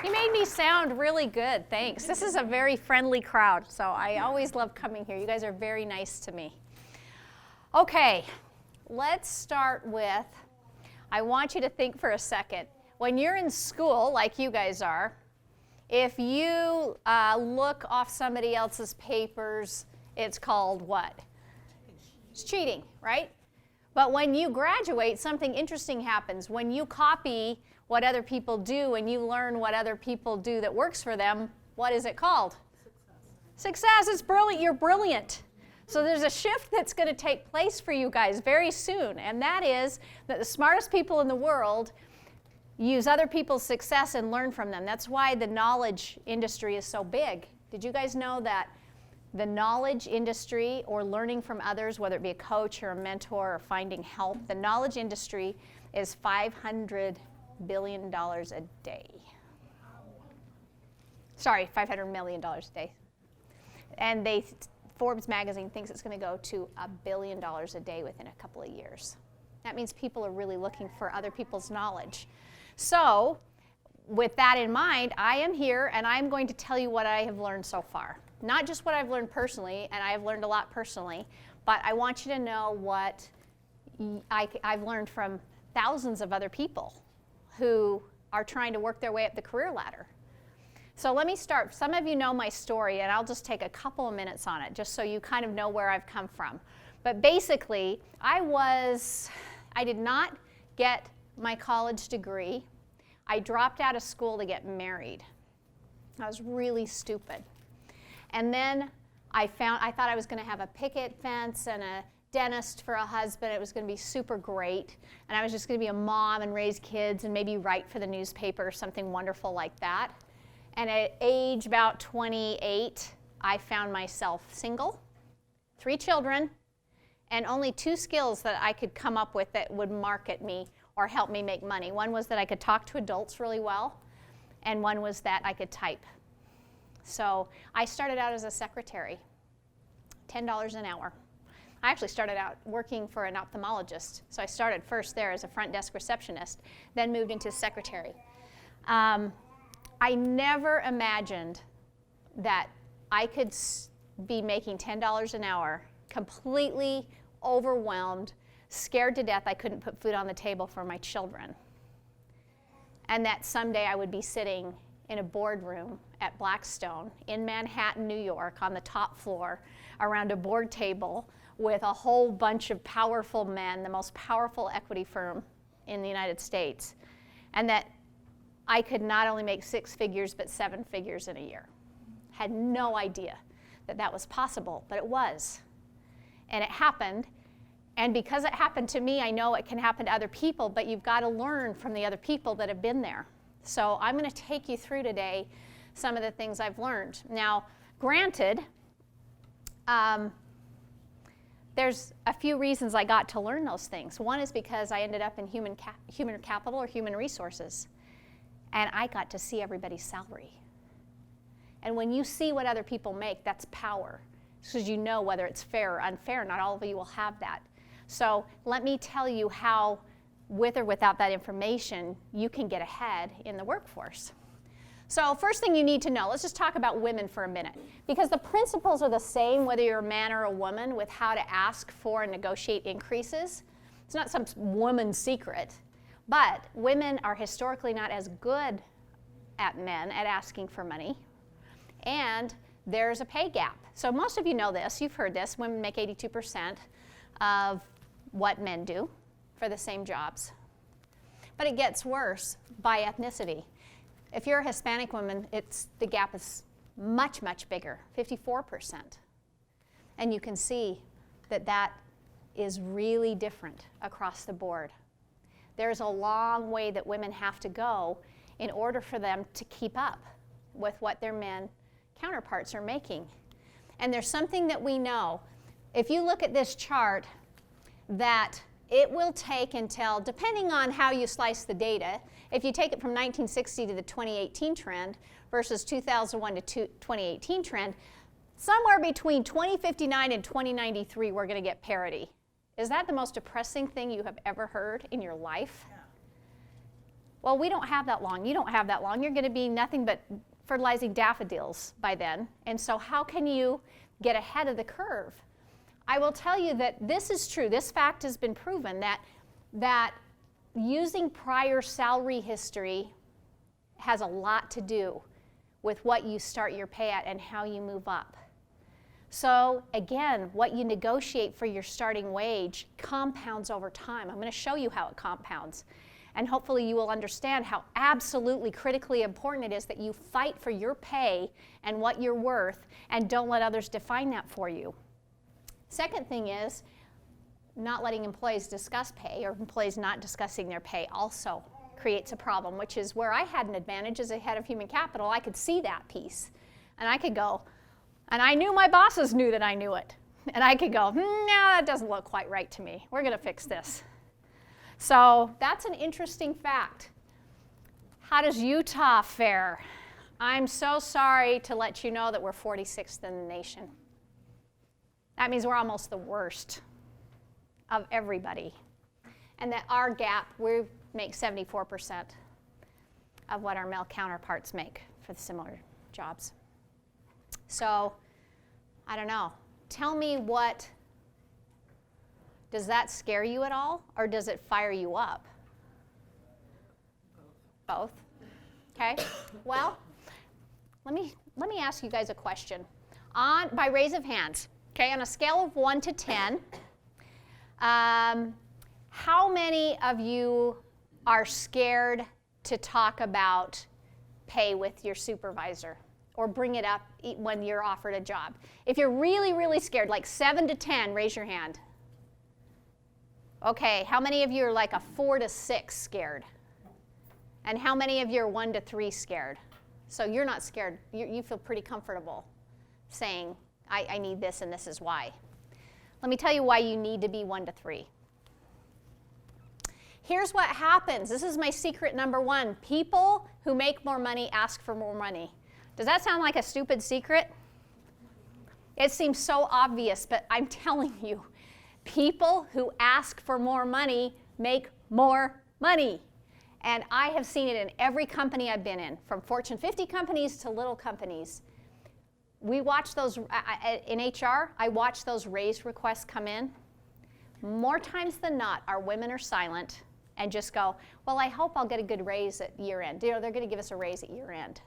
You made me sound really good, thanks. This is a very friendly crowd, so I always love coming here. You guys are very nice to me. Okay, let's start with, I want you to think for a second. When you're in school, like you guys are, if you look off somebody else's papers, it's called what? It's cheating, right? But when you graduate, something interesting happens. When you copy what other people do and you learn what other people do that works for them, what is it called? Success. It's brilliant. You're brilliant. So there's a shift that's going to take place for you guys very soon, and that is that the smartest people in the world use other people's success and learn from them. That's why the knowledge industry is so big. Did you guys know that the knowledge industry, or learning from others, whether it be a coach or a mentor or finding help, the knowledge industry is $500 billion a day. Sorry, $500 million a day. And Forbes magazine thinks it's going to go to $1 billion a day within a couple of years. That means people are really looking for other people's knowledge. So, with that in mind, I am here and I'm going to tell you what I have learned so far. Not just what I've learned personally, and I have learned a lot personally, but I want you to know what I've learned from thousands of other people who are trying to work their way up the career ladder. So let me start. Some of you know my story, and I'll just take a couple of minutes on it, just so you kind of know where I've come from. But basically, I did not get my college degree. I dropped out of school to get married. I was really stupid. And then I thought I was going to have a picket fence and a dentist for a husband. It was going to be super great. And I was just going to be a mom and raise kids and maybe write for the newspaper or something wonderful like that. And at age about 28, I found myself single, 3 children, and only 2 skills that I could come up with that would market me or help me make money. One was that I could talk to adults really well, and one was that I could type. So I started out as a secretary, $10 an hour. I actually started out working for an ophthalmologist. So I started first there as a front desk receptionist, then moved into secretary. I never imagined that I could be making $10 an hour, completely overwhelmed, scared to death I couldn't put food on the table for my children. And that someday I would be sitting in a boardroom at Blackstone in Manhattan, New York, on the top floor, around a board table with a whole bunch of powerful men, the most powerful equity firm in the United States, and that I could not only make 6 figures, but 7 figures in a year. Had no idea that that was possible, but it was. And it happened, and because it happened to me, I know it can happen to other people, but you've got to learn from the other people that have been there. So I'm going to take you through today some of the things I've learned. Now, granted, there's a few reasons I got to learn those things. One is because I ended up in human capital or human resources, and I got to see everybody's salary. And when you see what other people make, that's power, because you know whether it's fair or unfair. Not all of you will have that. So let me tell you how, with or without that information, you can get ahead in the workforce. So first thing you need to know, let's just talk about women for a minute, because the principles are the same whether you're a man or a woman with how to ask for and negotiate increases. It's not some woman's secret, but women are historically not as good at men at asking for money, and there's a pay gap. So most of you know this, you've heard this, women make 82% of what men do for the same jobs. But it gets worse by ethnicity. If you're a Hispanic woman, the gap is much, much bigger, 54%. And you can see that that is really different across the board. There's a long way that women have to go in order for them to keep up with what their men counterparts are making. And there's something that we know. If you look at this chart, that it will take until, depending on how you slice the data, if you take it from 1960 to the 2018 trend versus 2001 to 2018 trend, somewhere between 2059 and 2093 we're going to get parity. Is that the most depressing thing you have ever heard in your life? Well, we don't have that long. You don't have that long. You're going to be nothing but fertilizing daffodils by then. And so how can you get ahead of the curve? I will tell you that this is true. This fact has been proven that using prior salary history has a lot to do with what you start your pay at and how you move up. So again, what you negotiate for your starting wage compounds over time. I'm going to show you how it compounds. And hopefully you will understand how absolutely critically important it is that you fight for your pay and what you're worth and don't let others define that for you. Second thing is not letting employees discuss pay, or employees not discussing their pay also creates a problem, which is where I had an advantage as a head of human capital. I could see that piece and I could go, and I knew my bosses knew that I knew it. And I could go, no, that doesn't look quite right to me. We're going to fix this. So that's an interesting fact. How does Utah fare? I'm so sorry to let you know that we're 46th in the nation. That means we're almost the worst of everybody. And that our gap, we make 74% of what our male counterparts make for the similar jobs. So, I don't know. Tell me does that scare you at all, or does it fire you up? Both. Okay. Well, let me ask you guys a question. By raise of hands, okay, on a scale of 1 to 10, how many of you are scared to talk about pay with your supervisor or bring it up when you're offered a job? If you're really, really scared, like 7 to 10, raise your hand. Okay, how many of you are like a 4 to 6 scared? And how many of you are 1 to 3 scared? So you're not scared. You feel pretty comfortable saying, I need this and this is why. Let me tell you why you need to be 1 to 3. Here's what happens. This is my secret number 1. People who make more money ask for more money. Does that sound like a stupid secret? It seems so obvious, but I'm telling you, people who ask for more money make more money. And I have seen it in every company I've been in, from Fortune 50 companies to little companies. We watch those, in HR, I watch those raise requests come in. More times than not, our women are silent and just go, well, I hope I'll get a good raise at year end. You know, they're going to give us a raise at year end.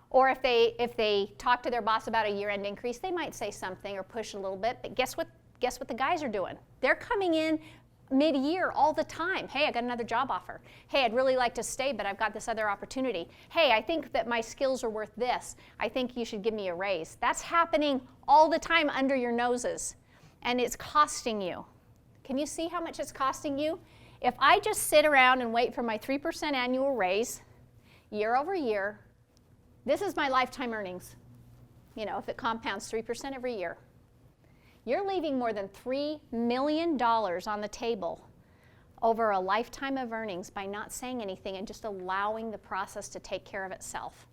Or if they talk to their boss about a year end increase, they might say something or push a little bit, but guess what the guys are doing? They're coming in mid-year all the time. Hey, I got another job offer. Hey, I'd really like to stay, but I've got this other opportunity. Hey, I think that my skills are worth this. I think you should give me a raise. That's happening all the time under your noses, and it's costing you. Can you see how much it's costing you? If I just sit around and wait for my 3% annual raise year over year, this is my lifetime earnings. You know, if it compounds 3% every year. You're leaving more than $3 million on the table over a lifetime of earnings by not saying anything and just allowing the process to take care of itself.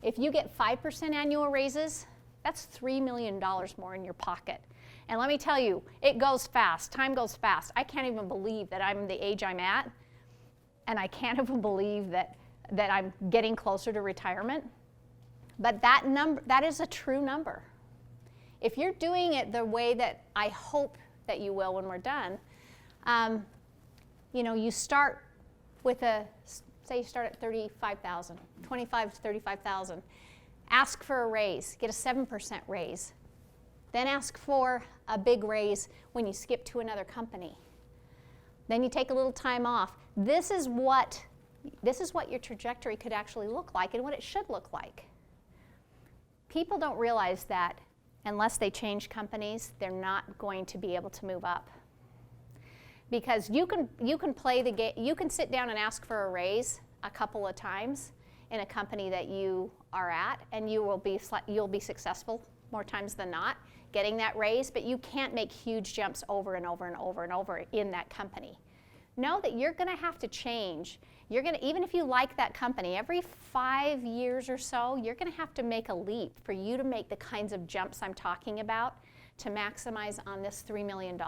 If you get 5% annual raises, that's $3 million more in your pocket. And let me tell you, it goes fast. Time goes fast. I can't even believe that I'm the age I'm at, and I can't even believe that I'm getting closer to retirement. But that is a true number. If you're doing it the way that I hope that you will when we're done, you know, you start with say you start at $35,000, $25,000 to $35,000. Ask for a raise, get a 7% raise. Then ask for a big raise when you skip to another company. Then you take a little time off. This is what your trajectory could actually look like and what it should look like. People don't realize that unless they change companies, they're not going to be able to move up. Because you can play the game, you can sit down and ask for a raise a couple of times in a company that you are at, and you'll be successful more times than not getting that raise, but you can't make huge jumps over and over and over and over in that company. Know that you're going to have to change. Even if you like that company, every 5 years or so, you're going to have to make a leap for you to make the kinds of jumps I'm talking about to maximize on this $3 million.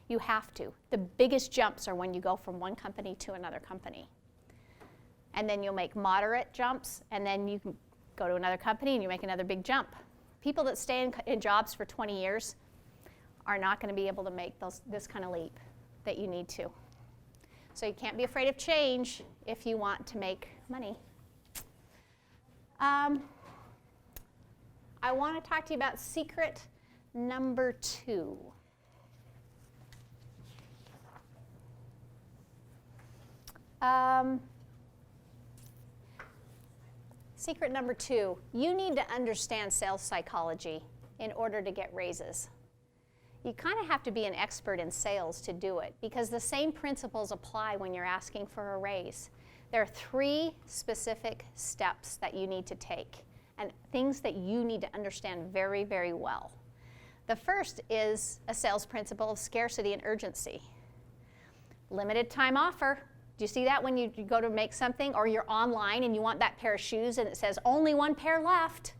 You have to. The biggest jumps are when you go from one company to another company. And then you'll make moderate jumps, and then you can go to another company and you make another big jump. People that stay in jobs for 20 years are not going to be able to make this kind of leap that you need to. So you can't be afraid of change if you want to make money. I want to talk to you about secret number 2. Secret number 2, you need to understand sales psychology in order to get raises. You kind of have to be an expert in sales to do it, because the same principles apply when you're asking for a raise. There are 3 specific steps that you need to take, and things that you need to understand very, very well. The first is a sales principle of scarcity and urgency. Limited time offer. Do you see that when you go to make something, or you're online and you want that pair of shoes and it says only 1 pair left?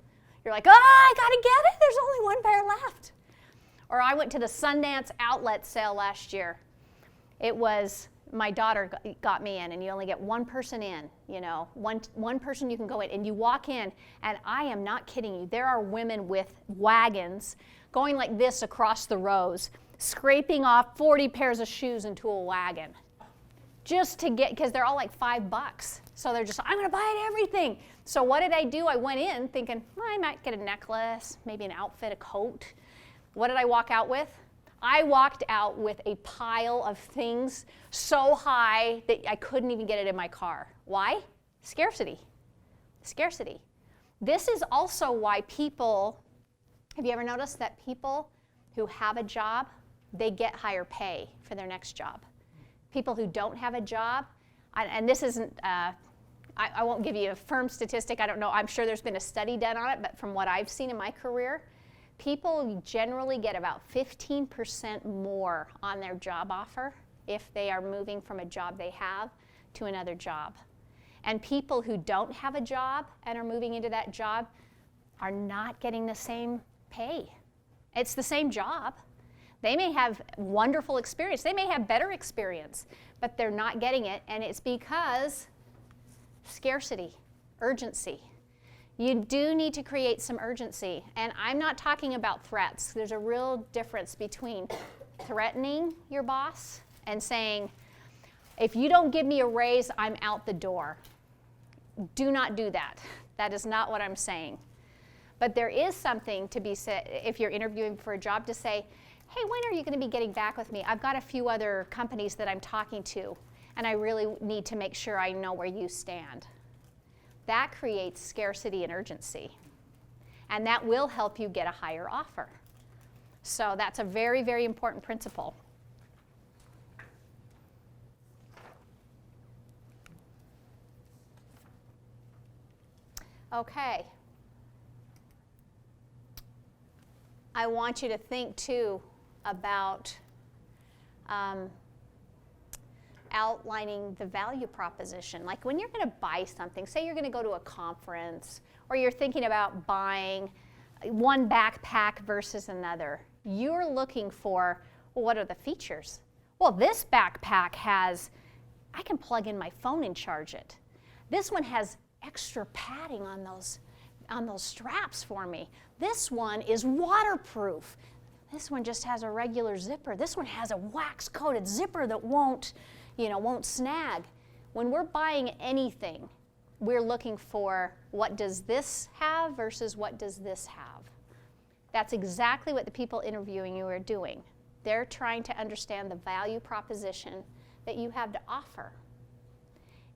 You're like, oh, I gotta get it, there's only 1 pair left. Or I went to the Sundance outlet sale last year. It was, my daughter got me in, and you only get 1 person in, you know, one person you can go in, and you walk in, and I am not kidding you, there are women with wagons going like this across the rows, scraping off 40 pairs of shoes into a wagon. Just to get, because they're all like $5. So they're just, I'm gonna buy everything. So what did I do? I went in thinking, well, I might get a necklace, maybe an outfit, a coat. What did I walk out with? I walked out with a pile of things so high that I couldn't even get it in my car. Why? Scarcity. Scarcity. This is also why people, have you ever noticed that people who have a job, they get higher pay for their next job? People who don't have a job, and this isn't, I won't give you a firm statistic, I don't know, I'm sure there's been a study done on it, but from what I've seen in my career, people generally get about 15% more on their job offer if they are moving from a job they have to another job. And people who don't have a job and are moving into that job are not getting the same pay. It's the same job. They may have wonderful experience. They may have better experience, but they're not getting it, and it's because scarcity, urgency. You do need to create some urgency, and I'm not talking about threats. There's a real difference between threatening your boss and saying, if you don't give me a raise, I'm out the door. Do not do that. That is not what I'm saying. But there is something to be said if you're interviewing for a job to say, hey, when are you going to be getting back with me? I've got a few other companies that I'm talking to, and I really need to make sure I know where you stand. That creates scarcity and urgency, and that will help you get a higher offer. So that's a very, very important principle. Okay. I want you to think, too, about outlining the value proposition. Like when you're going to buy something, say you're going to go to a conference, or you're thinking about buying one backpack versus another, you're looking for, well, what are the features? Well, this backpack has, I can plug in my phone and charge it. This one has extra padding on those straps for me. This one is waterproof. This one just has a regular zipper. This one has a wax-coated zipper that won't snag. When we're buying anything, we're looking for what does this have versus what does this have. That's exactly what the people interviewing you are doing. They're trying to understand the value proposition that you have to offer.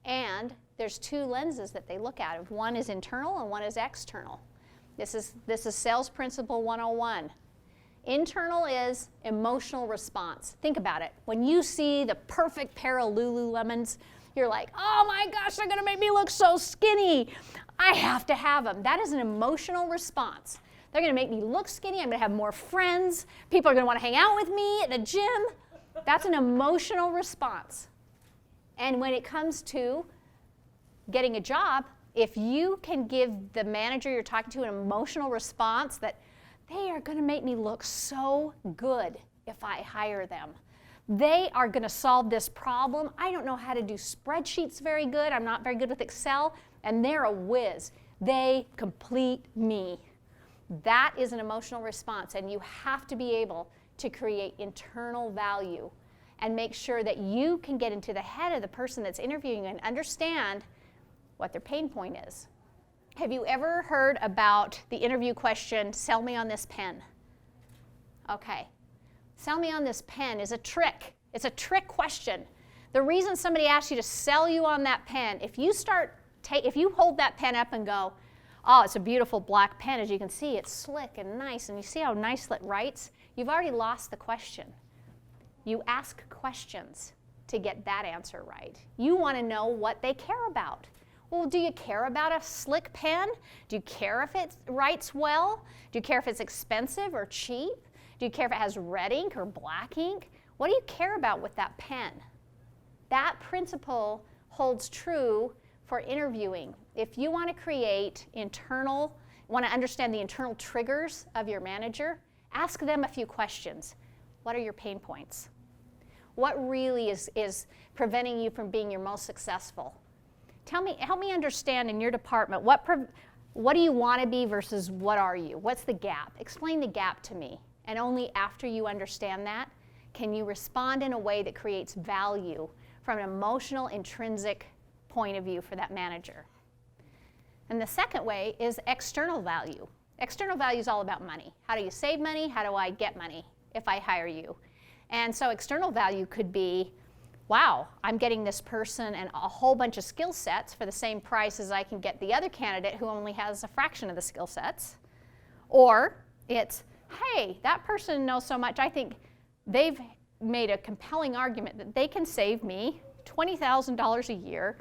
And there's 2 lenses that they look at. One is internal and one is external. This is Sales Principle 101. Internal is emotional response. Think about it. When you see the perfect pair of Lululemons, you're like, oh my gosh, they're gonna make me look so skinny. I have to have them. That is an emotional response. They're gonna make me look skinny. I'm gonna have more friends. People are gonna wanna hang out with me at the gym. That's an emotional response. And when it comes to getting a job, if you can give the manager you're talking to an emotional response that they are going to make me look so good if I hire them. They are going to solve this problem. I don't know how to do spreadsheets very good. I'm not very good with Excel. And they're a whiz. They complete me. That is an emotional response, and you have to be able to create internal value and make sure that you can get into the head of the person that's interviewing you and understand what their pain point is. Have you ever heard about the interview question, sell me on this pen? Okay. Sell me on this pen is a trick. It's a trick question. The reason somebody asks you to sell you on that pen, if you hold that pen up and go, oh, it's a beautiful black pen, as you can see, it's slick and nice, and you see how nicely it writes, you've already lost the question. You ask questions to get that answer right. You want to know what they care about. Well, do you care about a slick pen? Do you care if it writes well? Do you care if it's expensive or cheap? Do you care if it has red ink or black ink? What do you care about with that pen? That principle holds true for interviewing. If you want to want to understand the internal triggers of your manager, ask them a few questions. What are your pain points? What really is preventing you from being your most successful? Help me understand in your department, what do you want to be versus what are you? What's the gap? Explain the gap to me. And only after you understand that can you respond in a way that creates value from an emotional, intrinsic point of view for that manager. And the second way is external value. External value is all about money. How do you save money? How do I get money if I hire you? And so external value could be, wow, I'm getting this person and a whole bunch of skill sets for the same price as I can get the other candidate who only has a fraction of the skill sets. Or it's, hey, that person knows so much, I think they've made a compelling argument that they can save me $20,000 a year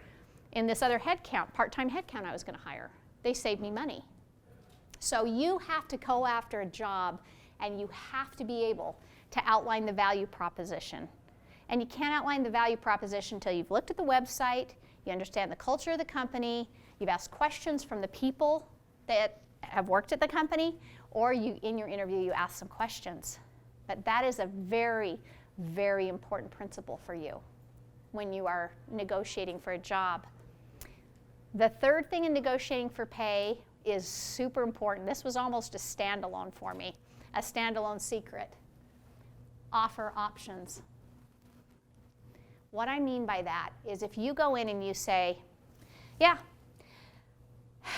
in this other headcount, part-time headcount I was going to hire. They saved me money. So you have to go after a job, and you have to be able to outline the value proposition. And you can't outline the value proposition until you've looked at the website, you understand the culture of the company, you've asked questions from the people that have worked at the company, or in your interview you ask some questions. But that is a very, very important principle for you when you are negotiating for a job. The third thing in negotiating for pay is super important. This was almost a standalone for me, a standalone secret. Offer options. What I mean by that is if you go in and you say, yeah,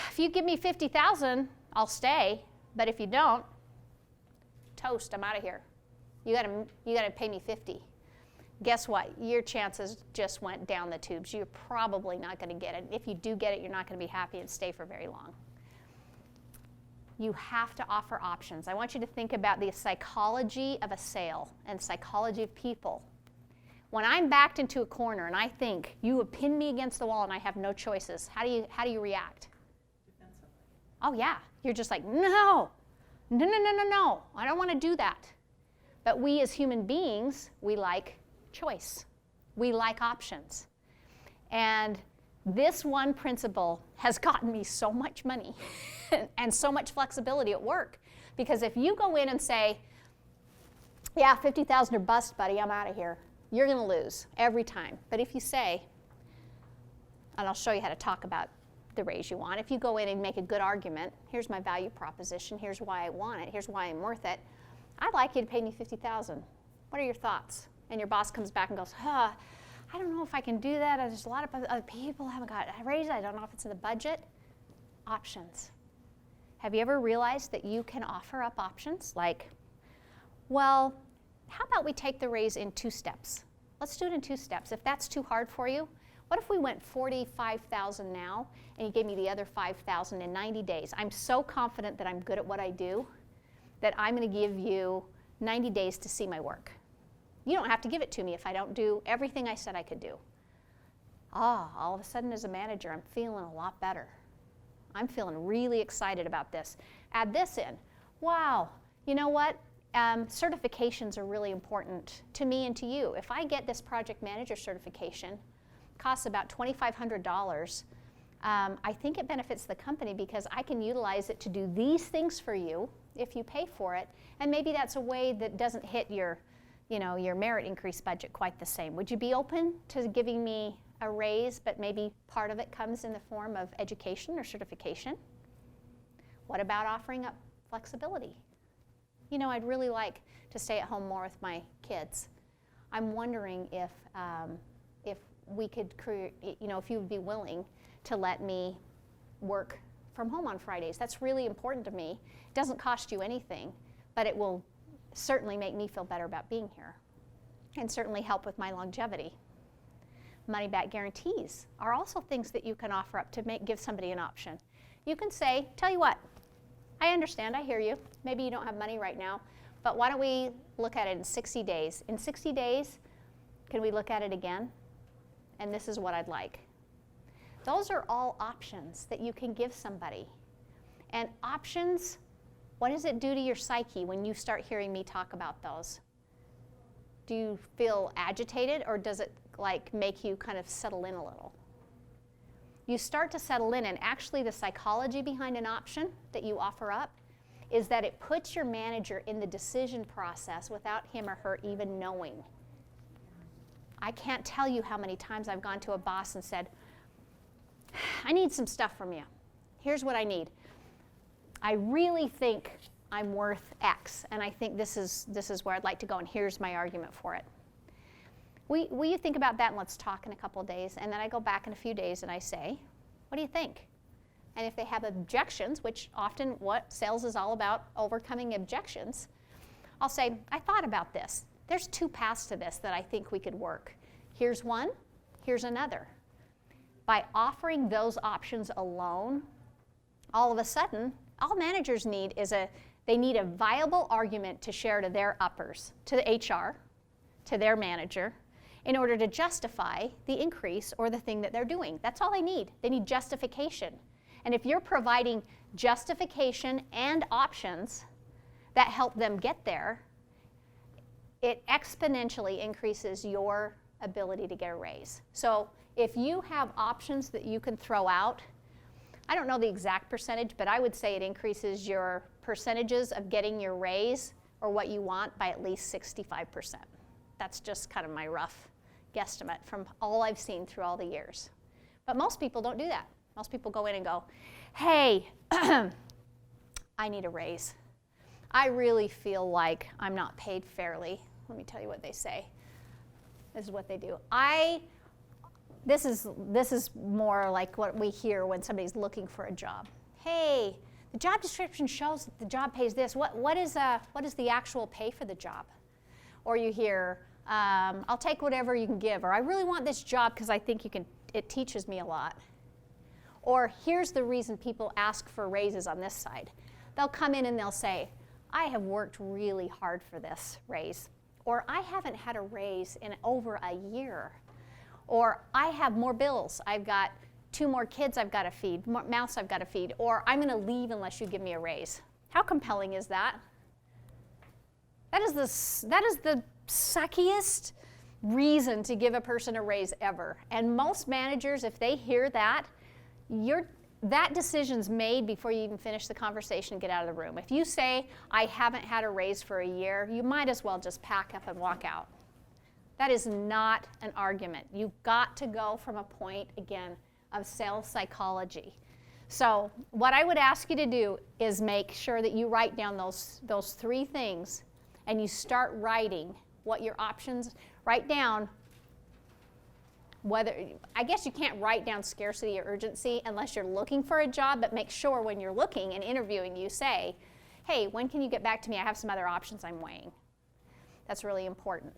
if you give me $50,000, I'll stay, but if you don't, toast, I'm out of here. You gotta pay me $50,000. Guess what? Your chances just went down the tubes. You're probably not going to get it. If you do get it, you're not going to be happy and stay for very long. You have to offer options. I want you to think about the psychology of a sale and psychology of people. When I'm backed into a corner and I think you have pinned me against the wall and I have no choices, how do you react? Defensively. Oh yeah, you're just like, no, I don't want to do that. But we as human beings, we like choice. We like options. And this one principle has gotten me so much money and so much flexibility at work. Because if you go in and say, yeah, $50,000 or bust, buddy, I'm out of here, you're going to lose every time. But if you say, and I'll show you how to talk about the raise you want, if you go in and make a good argument, here's my value proposition, here's why I want it, here's why I'm worth it, I'd like you to pay me $50,000. What are your thoughts? And your boss comes back and goes, I don't know if I can do that. There's a lot of other people haven't got a raise. I don't know if it's in the budget. Options. Have you ever realized that you can offer up options? Like, well, how about we take the raise in 2 steps? Let's do it in 2 steps. If that's too hard for you, what if we went $45,000 now and you gave me the other $5,000 in 90 days? I'm so confident that I'm good at what I do that I'm going to give you 90 days to see my work. You don't have to give it to me if I don't do everything I said I could do. All of a sudden as a manager, I'm feeling a lot better. I'm feeling really excited about this. Add this in. Wow, you know what? Certifications are really important to me and to you. If I get this project manager certification, it costs about $2,500. I think it benefits the company because I can utilize it to do these things for you if you pay for it. And maybe that's a way that doesn't hit your your merit increase budget quite the same. Would you be open to giving me a raise, but maybe part of it comes in the form of education or certification? What about offering up flexibility? I'd really like to stay at home more with my kids. I'm wondering if we could create, if you would be willing to let me work from home on Fridays. That's really important to me. It doesn't cost you anything, but it will certainly make me feel better about being here and certainly help with my longevity. Money back guarantees are also things that you can offer up to give somebody an option. You can say, tell you what, I understand, I hear you. Maybe you don't have money right now, but why don't we look at it in 60 days? In 60 days, can we look at it again? And this is what I'd like. Those are all options that you can give somebody. And options, what does it do to your psyche when you start hearing me talk about those? Do you feel agitated, or does it make you kind of settle in a little? You start to settle in, and actually the psychology behind an option that you offer up is that it puts your manager in the decision process without him or her even knowing. I can't tell you how many times I've gone to a boss and said, I need some stuff from you. Here's what I need. I really think I'm worth X, and I think this is where I'd like to go, and here's my argument for it. Will you think about that, and let's talk in a couple of days? And then I go back in a few days and I say, what do you think? And if they have objections, which often what sales is all about, overcoming objections, I'll say, I thought about this. There's two paths to this that I think we could work. Here's one, here's another. By offering those options alone, all of a sudden, all managers need is they need a viable argument to share to their uppers, to the HR, to their manager, in order to justify the increase or the thing that they're doing. That's all they need. They need justification. And if you're providing justification and options that help them get there, it exponentially increases your ability to get a raise. So if you have options that you can throw out, I don't know the exact percentage, but I would say it increases your percentages of getting your raise or what you want by at least 65%. That's just kind of my rough guesstimate from all I've seen through all the years. But most people don't do that. Most people go in and go, hey, I need a raise. I really feel like I'm not paid fairly. Let me tell you what they say. This is what they do. This is more like what we hear when somebody's looking for a job. Hey, the job description shows that the job pays this. What is the actual pay for the job? Or you hear, I'll take whatever you can give, or I really want this job because I think it teaches me a lot. Or here's the reason people ask for raises on this side. They'll come in and they'll say, I have worked really hard for this raise. Or I haven't had a raise in over a year. Or I have more bills. I've got 2 more kids I've got to feed, more mouths I've got to feed. Or I'm going to leave unless you give me a raise. How compelling is that? That is the suckiest reason to give a person a raise ever. And most managers, if they hear that, that decision's made before you even finish the conversation and get out of the room. If you say, I haven't had a raise for a year, you might as well just pack up and walk out. That is not an argument. You've got to go from a point, again, of sales psychology. So what I would ask you to do is make sure that you write down those 3 things, and you start writing what your options, write down I guess you can't write down scarcity or urgency unless you're looking for a job, but make sure when you're looking and interviewing, you say, hey, when can you get back to me? I have some other options I'm weighing. That's really important.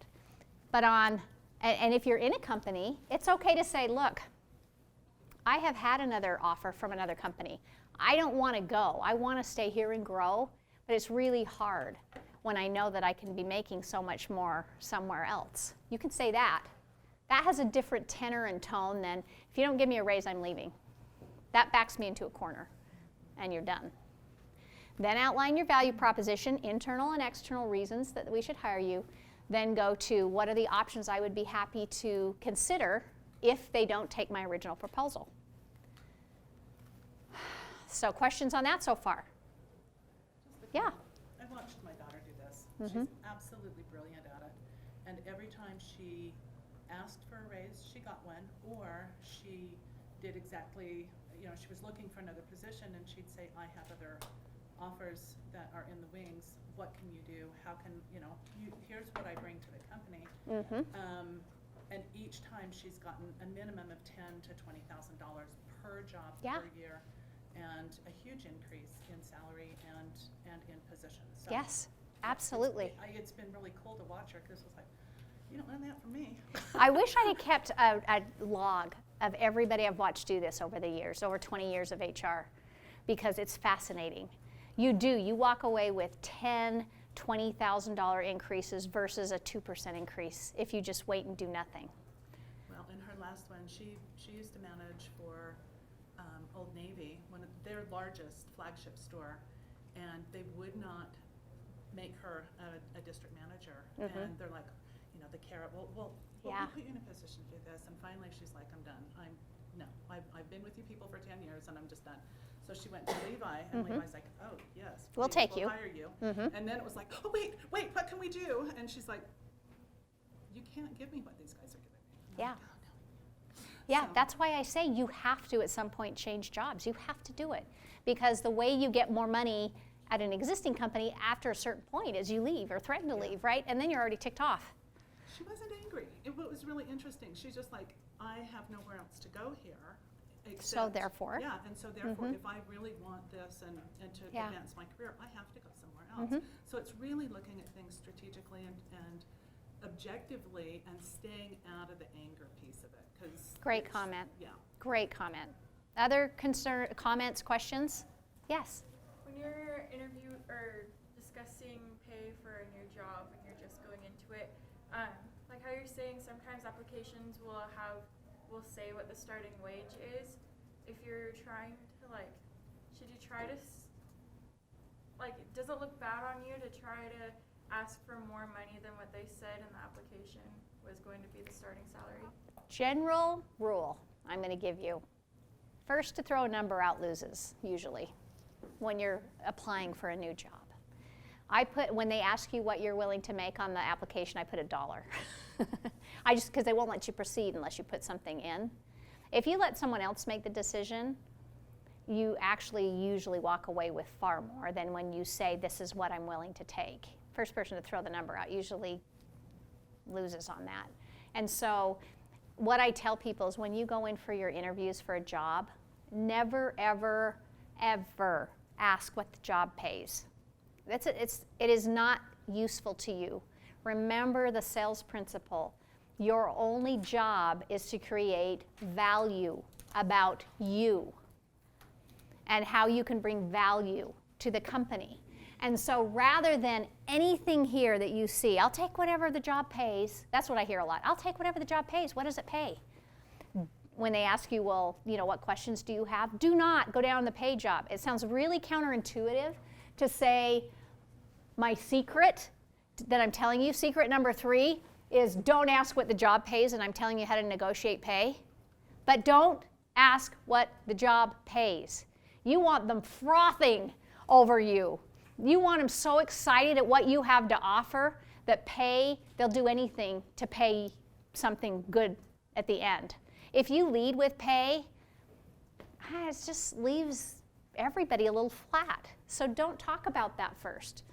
But and if you're in a company, it's okay to say, look, I have had another offer from another company. I don't want to go. I want to stay here and grow, but it's really hard when I know that I can be making so much more somewhere else. You can say that. That has a different tenor and tone than, if you don't give me a raise, I'm leaving. That backs me into a corner, and you're done. Then outline your value proposition, internal and external reasons that we should hire you. Then go to, what are the options I would be happy to consider if they don't take my original proposal? So questions on that so far? Yeah. I watched my daughter do this. Mm-hmm. She's absolutely brilliant at it. and every time she asked for a raise, she got one, or she did exactly, she was looking for another position, and she'd say, I have other offers that are in the wings. What can you do? How can, here's what I bring to the company. And each time she's gotten a minimum of $10,000 to $20,000 per job per year, and a huge increase in salary and in position. So yes, absolutely. It's been really cool to watch her, because it's like, you don't learn that from me. I wish I had kept a log of everybody I've watched do this over the years, over 20 years of HR, because it's fascinating. You walk away with $10,000, $20,000 increases versus a 2% increase if you just wait and do nothing. Well, in her last one, she used to manage for Old Navy, one of their largest flagship store, and they would not make her a district manager. And they're like, the carrot, we'll put you in a position to do this. And finally she's like, I'm done. I've been with you people for 10 years and I'm just done. So she went to Levi, and Levi's like, oh, yes. We'll hire you. And then it was like, oh, wait, what can we do? And she's like, you can't give me what these guys are giving me. Yeah. Like, oh, no. Yeah, So- that's why I say you have to at some point change jobs. You have to do it. Because the way you get more money at an existing company after a certain point is you leave or threaten to leave, right? And then you're already ticked off. She wasn't angry. It was really interesting. She's just like, I have nowhere else to go here. So therefore. Yeah, and so therefore, if I really want this and to advance my career, I have to go somewhere else. So it's really looking at things strategically and objectively, and staying out of the anger piece of it. Great comment. Yeah. Great comment. Other comments, questions? Yes. When you're interviewing or discussing pay for a new job and you're just going into it, like how you're saying, sometimes applications will say what the starting wage is. If you're trying to should you try to does it look bad on you to try to ask for more money than what they said in the application was going to be the starting salary? General rule I'm going to give you. First to throw a number out loses, usually, when you're applying for a new job. When they ask you what you're willing to make on the application, I put $1. Because they won't let you proceed unless you put something in. If you let someone else make the decision, you actually usually walk away with far more than when you say, this is what I'm willing to take. First person to throw the number out usually loses on that. And so what I tell people is when you go in for your interviews for a job, never, ever, ever ask what the job pays. It is not useful to you. Remember the sales principle. Your only job is to create value about you and how you can bring value to the company. And so rather than anything here that you see, I'll take whatever the job pays. That's what I hear a lot. I'll take whatever the job pays. What does it pay? When they ask you, well, what questions do you have? Do not go down the pay job. It sounds really counterintuitive to say, my secret that I'm telling you, secret number 3, is don't ask what the job pays, and I'm telling you how to negotiate pay. But don't ask what the job pays. You want them frothing over you. You want them so excited at what you have to offer that they'll do anything to pay something good at the end. If you lead with pay, it just leaves everybody a little flat. So don't talk about that first.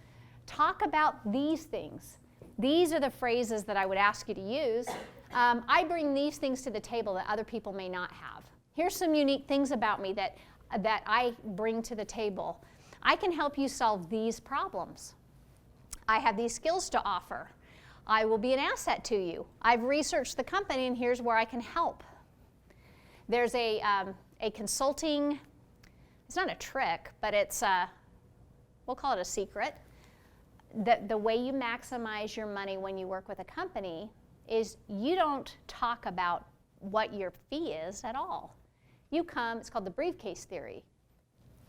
Talk about these things. These are the phrases that I would ask you to use. I bring these things to the table that other people may not have. Here's some unique things about me that I bring to the table. I can help you solve these problems. I have these skills to offer. I will be an asset to you. I've researched the company, and here's where I can help. There's a consulting, it's not a trick, but it's we'll call it a secret. The way you maximize your money when you work with a company is you don't talk about what your fee is at all. You come, it's called the briefcase theory.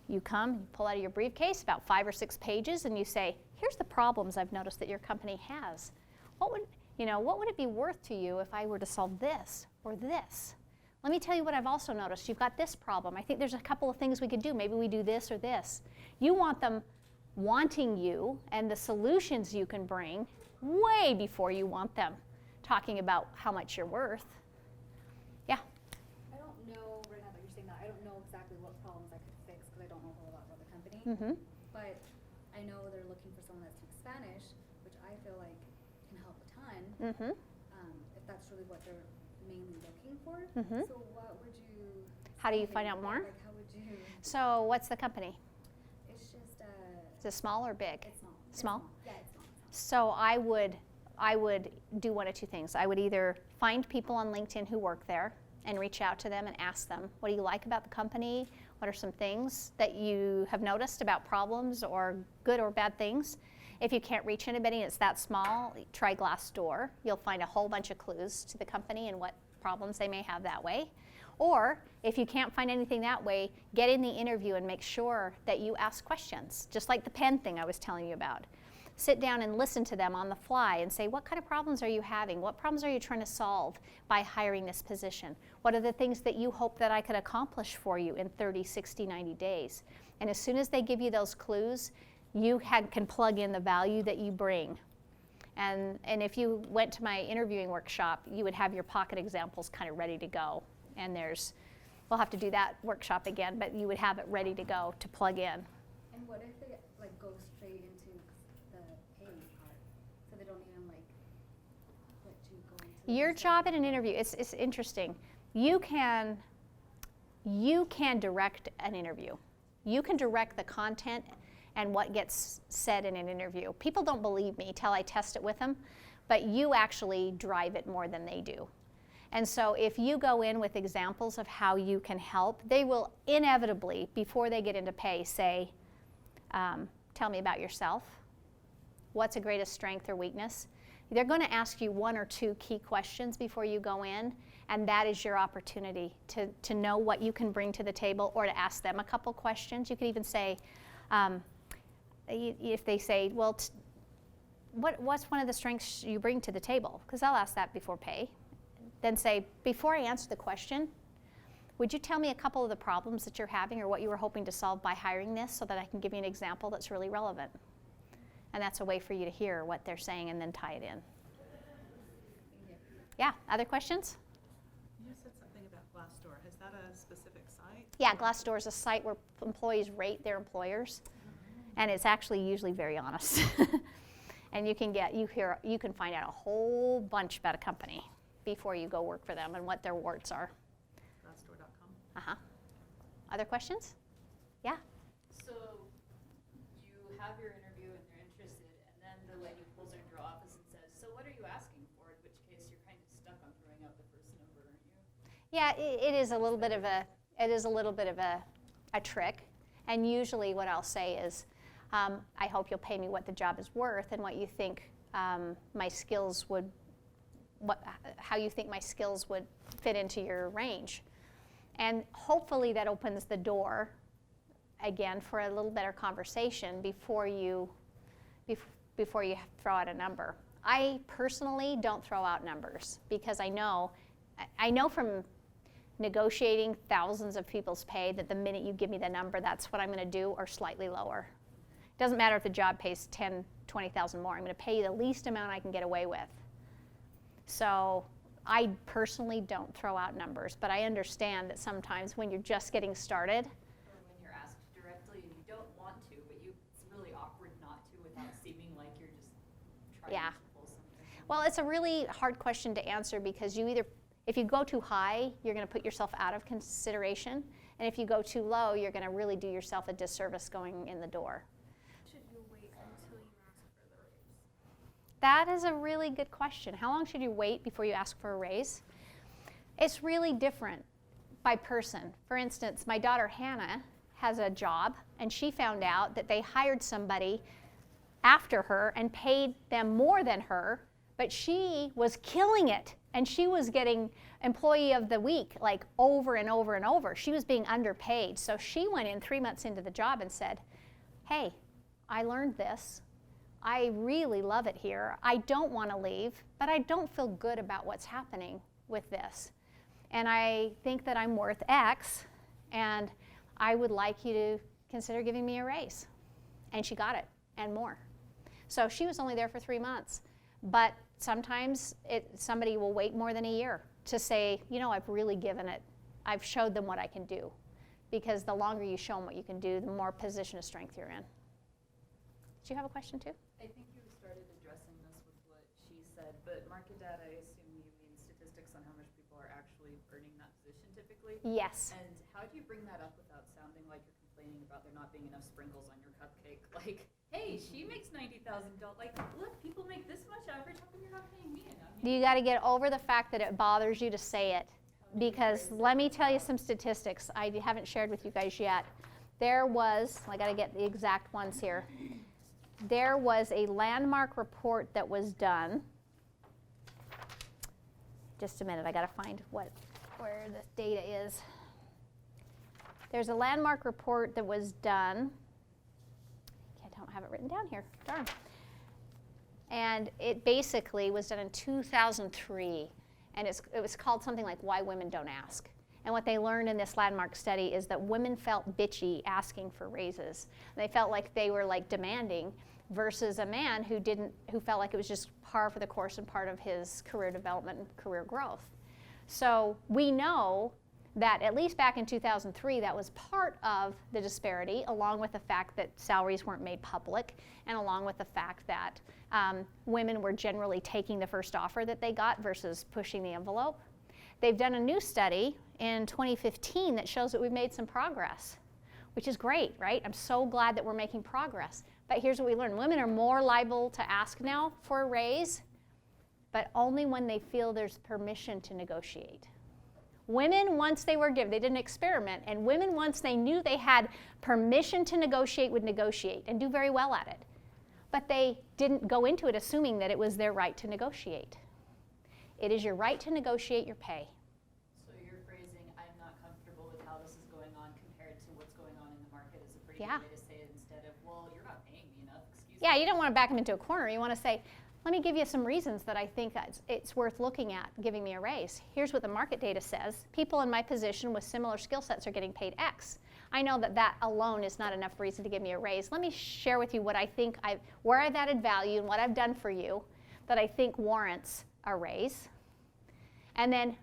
You come, you pull out of your briefcase about 5 or 6 pages, and you say, here's the problems I've noticed that your company has. What would it be worth to you if I were to solve this or this? Let me tell you what I've also noticed. You've got this problem. I think there's a couple of things we could do. Maybe we do this or this. You want them wanting you and the solutions you can bring, way before you want them talking about how much you're worth. Yeah? I don't know right now that you're saying that. I don't know exactly what problems I could fix because I don't know a whole lot about the company. Mm-hmm. But I know they're looking for someone that speaks Spanish, which I feel like can help a ton. Mm-hmm. If that's really what they're mainly looking for. Mm-hmm. So what would you? How do you say? find out more? Like how would you? So what's the company? It's just Is it small or big? it's small. It's Small? Yeah, it's small. So I would do one of two things. I would either find people on LinkedIn who work there and reach out to them and ask them, what do you like about the company? What are some things that you have noticed about problems or good or bad things? If you can't reach anybody and it's that small, try Glassdoor. You'll find a whole bunch of clues to the company and what problems they may have that way. Or if you can't find anything that way, get in the interview and make sure that you ask questions, just like the pen thing I was telling you about. Sit down and listen to them on the fly and say, what kind of problems are you having? What problems are you trying to solve by hiring this position? What are the things that you hope that I could accomplish for you in 30, 60, 90 days? And as soon as they give you those clues, you can plug in the value that you bring. And if you went to my interviewing workshop, you would have your pocket examples kind of ready to go. And we'll have to do that workshop again, but you would have it ready to go to plug in. And what if they like go straight into the pay part, so they don't even like let you go into Your the job at an interview, it's interesting. You can direct an interview. You can direct the content and what gets said in an interview. People don't believe me till I test it with them, but you actually drive it more than they do. And so if you go in with examples of how you can help, they will inevitably, before they get into pay, say, tell me about yourself. What's a greatest strength or weakness? They're going to ask you one or two key questions before you go in, and that is your opportunity to know what you can bring to the table or to ask them a couple questions. You could even say, if they say, well, what's one of the strengths you bring to the table? Because I'll ask that before pay. Then say, before I answer the question, would you tell me a couple of the problems that you're having or what you were hoping to solve by hiring this so that I can give you an example that's really relevant? And that's a way for you to hear what they're saying and then tie it in. Yeah, other questions? You said something about Glassdoor. Is that a specific site? Yeah, Glassdoor is a site where employees rate their employers, and it's actually usually very honest. And you can find out a whole bunch about a company before you go work for them and what their warts are. Glassdoor.com. Uh-huh. Other questions? Yeah? So you have your interview and they're interested, and then the lady pulls her into her office and says, so what are you asking for? In which case you're kind of stuck on throwing out the first number, aren't you? Yeah, it is a little bit of a trick. And usually what I'll say is, I hope you'll pay me what the job is worth and what you think my skills would how you think my skills would fit into your range. And hopefully that opens the door, again, for a little better conversation before you throw out a number. I personally don't throw out numbers because I know from negotiating thousands of people's pay that the minute you give me the number, that's what I'm going to do, or slightly lower. It doesn't matter if the job pays $10,000, $20,000 more. I'm going to pay you the least amount I can get away with. So I personally don't throw out numbers, but I understand that sometimes when you're just getting started. Or when you're asked directly and you don't want to, but it's really awkward not to without seeming like you're just trying to pull something. Well, it's a really hard question to answer because if you go too high, you're going to put yourself out of consideration. And if you go too low, you're going to really do yourself a disservice going in the door. Should you wait until you ask for the raise? That is a really good question. How long should you wait before you ask for a raise? It's really different by person. For instance, my daughter Hannah has a job, and she found out that they hired somebody after her and paid them more than her, but she was killing it, and she was getting employee of the week like over and over and over. She was being underpaid. So she went in 3 months into the job and said, hey, I learned this. I really love it here. I don't want to leave, but I don't feel good about what's happening with this. And I think that I'm worth X, and I would like you to consider giving me a raise. And she got it, and more. So she was only there for 3 months. But sometimes somebody will wait more than a year to say, I've really given it. I've showed them what I can do. Because the longer you show them what you can do, the more position of strength you're in. Did you have a question too? I think you started addressing this with what she said, but market data, I assume you mean statistics on how much people are actually earning that position typically? Yes. And how do you bring that up without sounding like you're complaining about there not being enough sprinkles on your cupcake? Like, hey, she makes $90,000. Like, look, people make this much average. How come you're not paying me enough? You got to get over the fact that it bothers you to say it. Because let me tell you some statistics I haven't shared with you guys yet. There was, I got to get the exact ones here. There was a landmark report that was done. Just a minute, I got to find where the data is. There's a landmark report that was done. I don't have it written down here, darn. And it basically was done in 2003. And it was called something like Why Women Don't Ask. And what they learned in this landmark study is that women felt bitchy asking for raises. They felt like they were like demanding versus a man who felt like it was just par for the course and part of his career development and career growth. So we know that at least back in 2003, that was part of the disparity, along with the fact that salaries weren't made public, and along with the fact that women were generally taking the first offer that they got versus pushing the envelope. They've done a new study in 2015 that shows that we've made some progress, which is great, right? I'm so glad that we're making progress. But here's what we learned. Women are more liable to ask now for a raise, but only when they feel there's permission to negotiate. Women, once they were given, they did an experiment, and women, once they knew they had permission to negotiate, would negotiate and do very well at it. But they didn't go into it assuming that it was their right to negotiate. It is your right to negotiate your pay. So you're phrasing, I'm not comfortable with how this is going on compared to what's going on in the market is a pretty Yeah. good way to say it instead of, well, you're not paying me enough, excuse me. Yeah, you don't want to back them into a corner. You want to say, let me give you some reasons that I think it's worth looking at giving me a raise. Here's what the market data says. People in my position with similar skill sets are getting paid X. I know that that alone is not enough reason to give me a raise. Let me share with you what I think, where I've added value and what I've done for you that I think warrants a raise. And then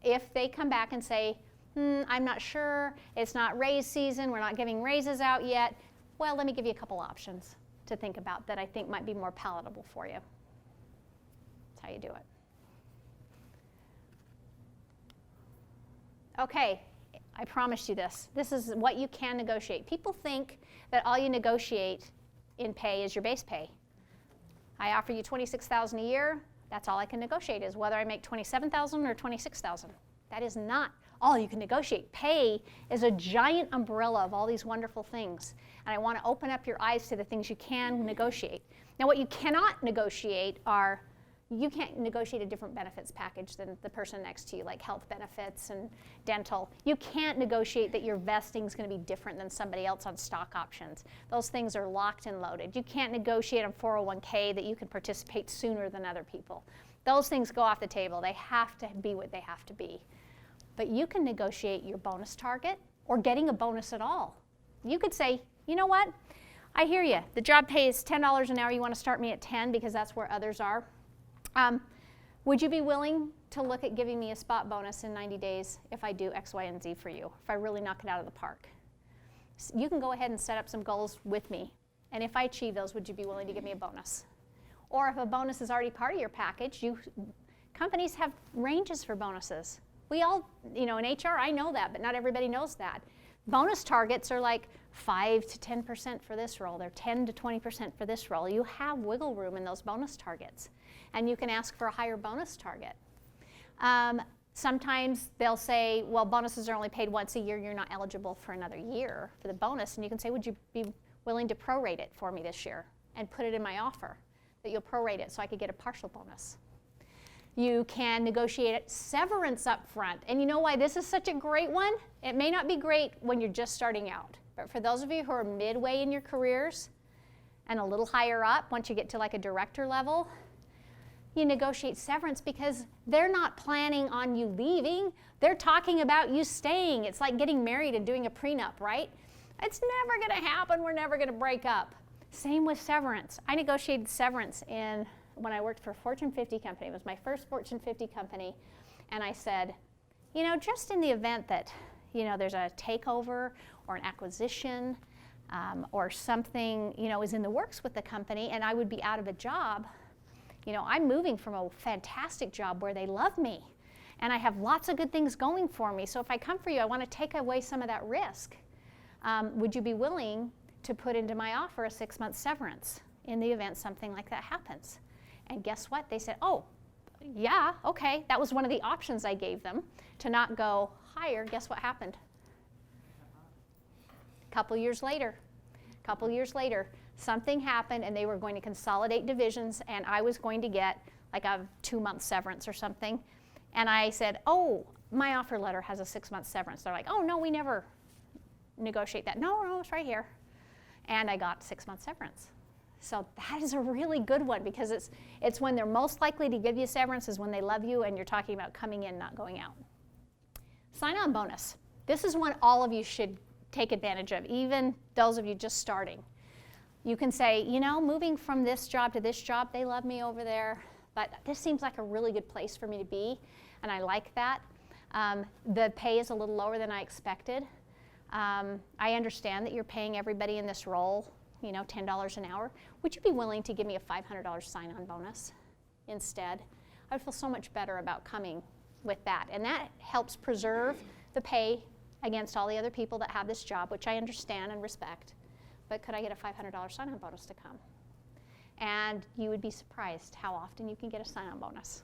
if they come back and say, I'm not sure, it's not raise season, we're not giving raises out yet, well, let me give you a couple options to think about that I think might be more palatable for you. That's how you do it. Okay, I promised you this. This is what you can negotiate. People think that all you negotiate in pay is your base pay. I offer you $26,000 a year. That's all I can negotiate is whether I make $27,000 or $26,000. That is not all you can negotiate. Pay is a giant umbrella of all these wonderful things. And I want to open up your eyes to the things you can negotiate. Now, what you cannot negotiate are, you can't negotiate a different benefits package than the person next to you, like health benefits and dental. You can't negotiate that your vesting is going to be different than somebody else on stock options. Those things are locked and loaded. You can't negotiate on 401k that you can participate sooner than other people. Those things go off the table. They have to be what they have to be. But you can negotiate your bonus target or getting a bonus at all. You could say, you know what? I hear you. The job pays $10 an hour. You want to start me at 10 because that's where others are. Would you be willing to look at giving me a spot bonus in 90 days if I do X, Y, and Z for you, if I really knock it out of the park? So you can go ahead and set up some goals with me. And if I achieve those, would you be willing to give me a bonus? Or if a bonus is already part of your package, companies have ranges for bonuses. We all, in HR, I know that, but not everybody knows that. Bonus targets are like 5 to 10% for this role. They're 10 to 20% for this role. You have wiggle room in those bonus targets. And you can ask for a higher bonus target. Sometimes they'll say, well, bonuses are only paid once a year. You're not eligible for another year for the bonus. And you can say, would you be willing to prorate it for me this year and put it in my offer, that you'll prorate it so I could get a partial bonus. You can negotiate severance up front. And you know why this is such a great one? It may not be great when you're just starting out. But for those of you who are midway in your careers and a little higher up, once you get to like a director level, you negotiate severance because they're not planning on you leaving. They're talking about you staying. It's like getting married and doing a prenup, right? It's never going to happen. We're never going to break up. Same with severance. I negotiated severance in when I worked for a Fortune 50 company. It was my first Fortune 50 company. And I said, you know, just in the event that, you know, there's a takeover or an acquisition or something, you know, is in the works with the company and I would be out of a job, you know, I'm moving from a fantastic job where they love me and I have lots of good things going for me. So if I come for you, I want to take away some of that risk. Would you be willing to put into my offer a 6-month severance in the event something like that happens? And guess what? They said, oh, yeah, okay. That was one of the options I gave them to not go higher. Guess what happened? Couple years later, something happened and they were going to consolidate divisions and I was going to get like a 2-month severance or something. And I said, oh, my offer letter has a 6-month severance. They're like, oh, no, we never negotiate that. No, it's right here. And I got 6-month severance. So that is a really good one because it's when they're most likely to give you severance is when they love you and you're talking about coming in, not going out. Sign-on bonus. This is one all of you should take advantage of, even those of you just starting. You can say, you know, moving from this job to this job, they love me over there, but this seems like a really good place for me to be, and I like that. The pay is a little lower than I expected. I understand that you're paying everybody in this role, you know, $10 an hour. Would you be willing to give me a $500 sign-on bonus instead? I would feel so much better about coming with that, and that helps preserve the pay against all the other people that have this job, which I understand and respect, but could I get a $500 sign-on bonus to come? And you would be surprised how often you can get a sign-on bonus.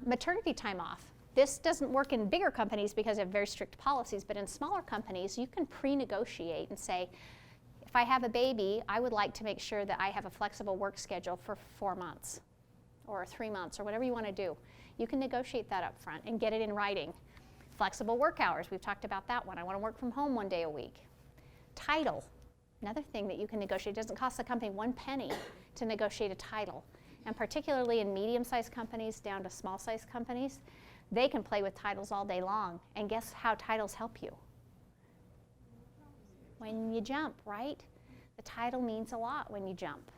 Maternity time off. This doesn't work in bigger companies because they have very strict policies, but in smaller companies, you can pre-negotiate and say, if I have a baby, I would like to make sure that I have a flexible work schedule for 4 months or 3 months or whatever you want to do. You can negotiate that up front and get it in writing. Flexible work hours, we've talked about that one. I want to work from home 1 day a week. Title, another thing that you can negotiate. It doesn't cost the company 1 penny to negotiate a title. And particularly in medium-sized companies down to small-sized companies, they can play with titles all day long. And guess how titles help you? When you jump, right? The title means a lot when you jump.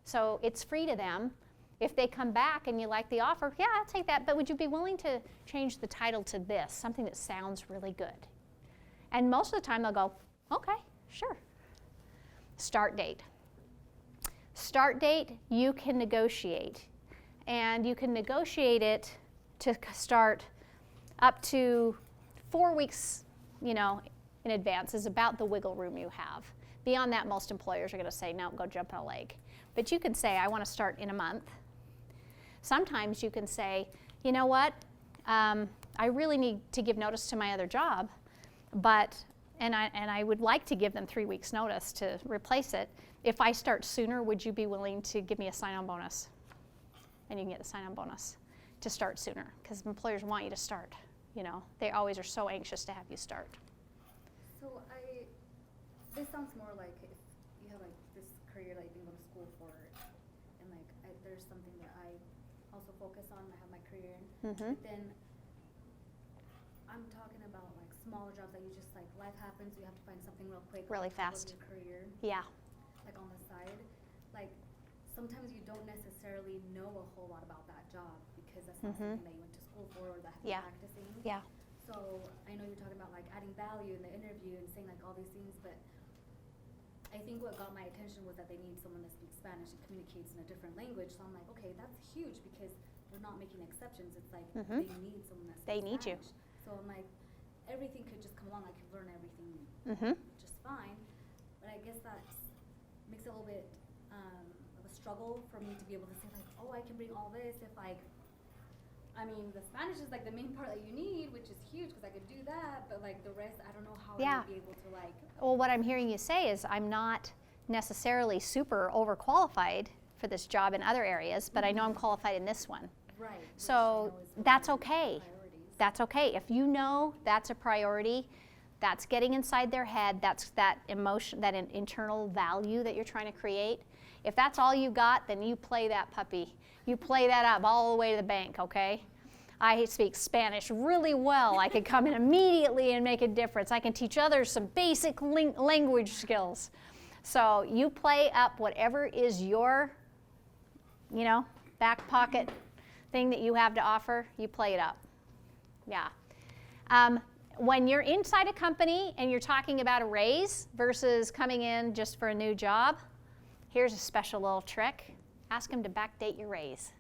So it's free to them. If they come back and you like the offer, yeah, I'll take that, but would you be willing to change the title to this, something that sounds really good? And most of the time they'll go, okay, sure. Start date. Start date, you can negotiate. And you can negotiate it to start up to 4 weeks, you know, in advance is about the wiggle room you have. Beyond that, most employers are going to say, no, go jump in a lake. But you can say, I want to start in a month. Sometimes you can say, you know what, I really need to give notice to my other job, and I would like to give them 3 weeks notice to replace it. If I start sooner, would you be willing to give me a sign-on bonus? And you can get the sign-on bonus to start sooner, because employers want you to start. You know, they always are so anxious to have you start. So this sounds more like if you have like this career that you've been going to school for, and like there's something that I also focus on. I have my career in. Mm-hmm. But then I'm talking about like smaller jobs that you just like life happens. You have to find something real quick. Really like, to fast. build your career. Yeah. Like on the side, like sometimes you don't necessarily know a whole lot about that job because that's not Mm-hmm. something that you went to school for or that Yeah. you're practicing. Yeah. So I know you're talking about like adding value in the interview and saying like all these things, but I think what got my attention was that they need someone that speaks Spanish and communicates in a different language. So I'm like, okay, that's huge because we're not making exceptions. It's like Mhm. they need someone that speaks They need you. Spanish. So I'm like, everything could just come along. I could learn everything Mm-hmm. just fine. But I guess that makes it a little bit of a struggle for me to be able to say like, oh, I can bring all this if like, I mean, the Spanish is like the main part that you need, which is huge because I could do that, but like the rest, I don't know how Yeah. I would be able to like. Well, what I'm hearing you say is I'm not necessarily super overqualified for this job in other areas, but I know I'm qualified in this one. Right. which I So know is one of that's your okay. priorities. That's okay. If you know that's a priority, that's getting inside their head, that's that emotion, that internal value that you're trying to create. If that's all you got, then you play that puppy. You play that up all the way to the bank, okay? I speak Spanish really well. I could come in immediately and make a difference. I can teach others some basic language skills. So you play up whatever is your back pocket thing that you have to offer, you play it up. Yeah. When you're inside a company and you're talking about a raise versus coming in just for a new job, here's a special little trick. Ask them to backdate your raise.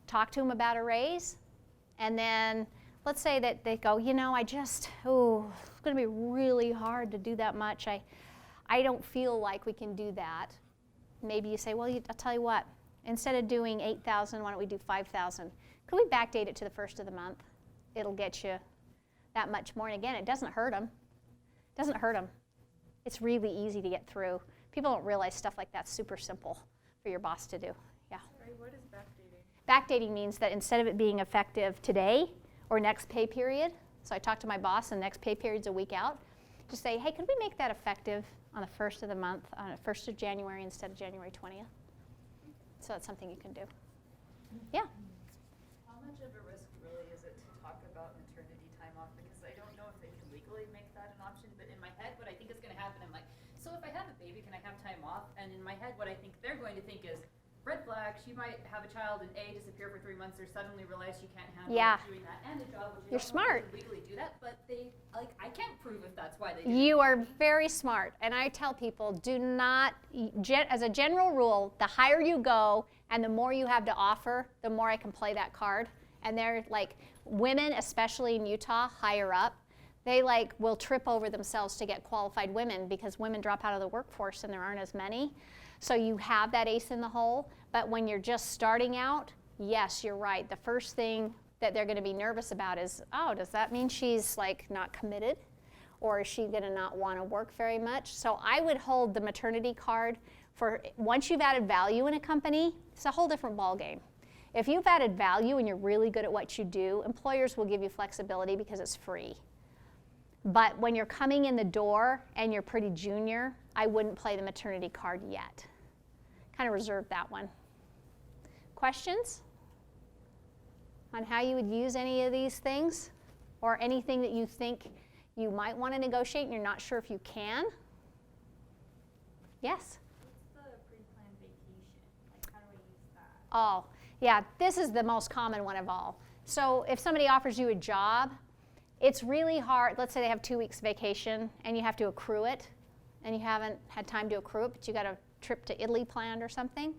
Talk to them about a raise, and then let's say that they go, it's going to be really hard to do that much. I don't feel like we can do that. Maybe you say, well, I'll tell you what, instead of doing $8,000, why don't we do $5,000? Could we backdate it to the first of the month? It'll get you that much more. And again, it doesn't hurt them. It's really easy to get through. People don't realize stuff like that's super simple for your boss to do. Yeah. Sorry, what is backdating? Backdating means that instead of it being effective today or next pay period, so I talked to my boss and next pay period's a week out, just say, hey, could we make that effective on the first of the month, on the 1st of January instead of January 20th? So that's something you can do. Yeah. How much of a risk really is it to talk about maternity time off? Because I don't know if they can legally make that an option, but in my head, what I think is going to happen, I'm like, so if I have a baby, can I have time off? And in my head, what I think they're going to think is, red flag, she might have a child and disappear for 3 months, or suddenly realize she can't handle doing that and a job, which You're smart. Legally do that, but I can't prove if that's why they do You are very smart, and I tell people, do not, as a general rule, the higher you go and the more you have to offer, the more I can play that card. And they're like, women, especially in Utah, higher up, they will trip over themselves to get qualified women because women drop out of the workforce and there aren't as many. So you have that ace in the hole, but when you're just starting out, yes, you're right. The first thing that they're going to be nervous about is, oh, does that mean she's not committed? Or is she going to not want to work very much? So I would hold the maternity card for once you've added value in a company, it's a whole different ballgame. If you've added value and you're really good at what you do, employers will give you flexibility because it's free. But when you're coming in the door and you're pretty junior, I wouldn't play the maternity card yet. Kind of reserve that one. Questions on how you would use any of these things or anything that you think you might want to negotiate and you're not sure if you can? Yes? What's the pre-planned vacation? How do I use that? Oh, yeah, this is the most common one of all. So if somebody offers you a job, it's really hard. Let's say they have 2 weeks vacation and you have to accrue it and you haven't had time to accrue it, but you got a trip to Italy planned or something.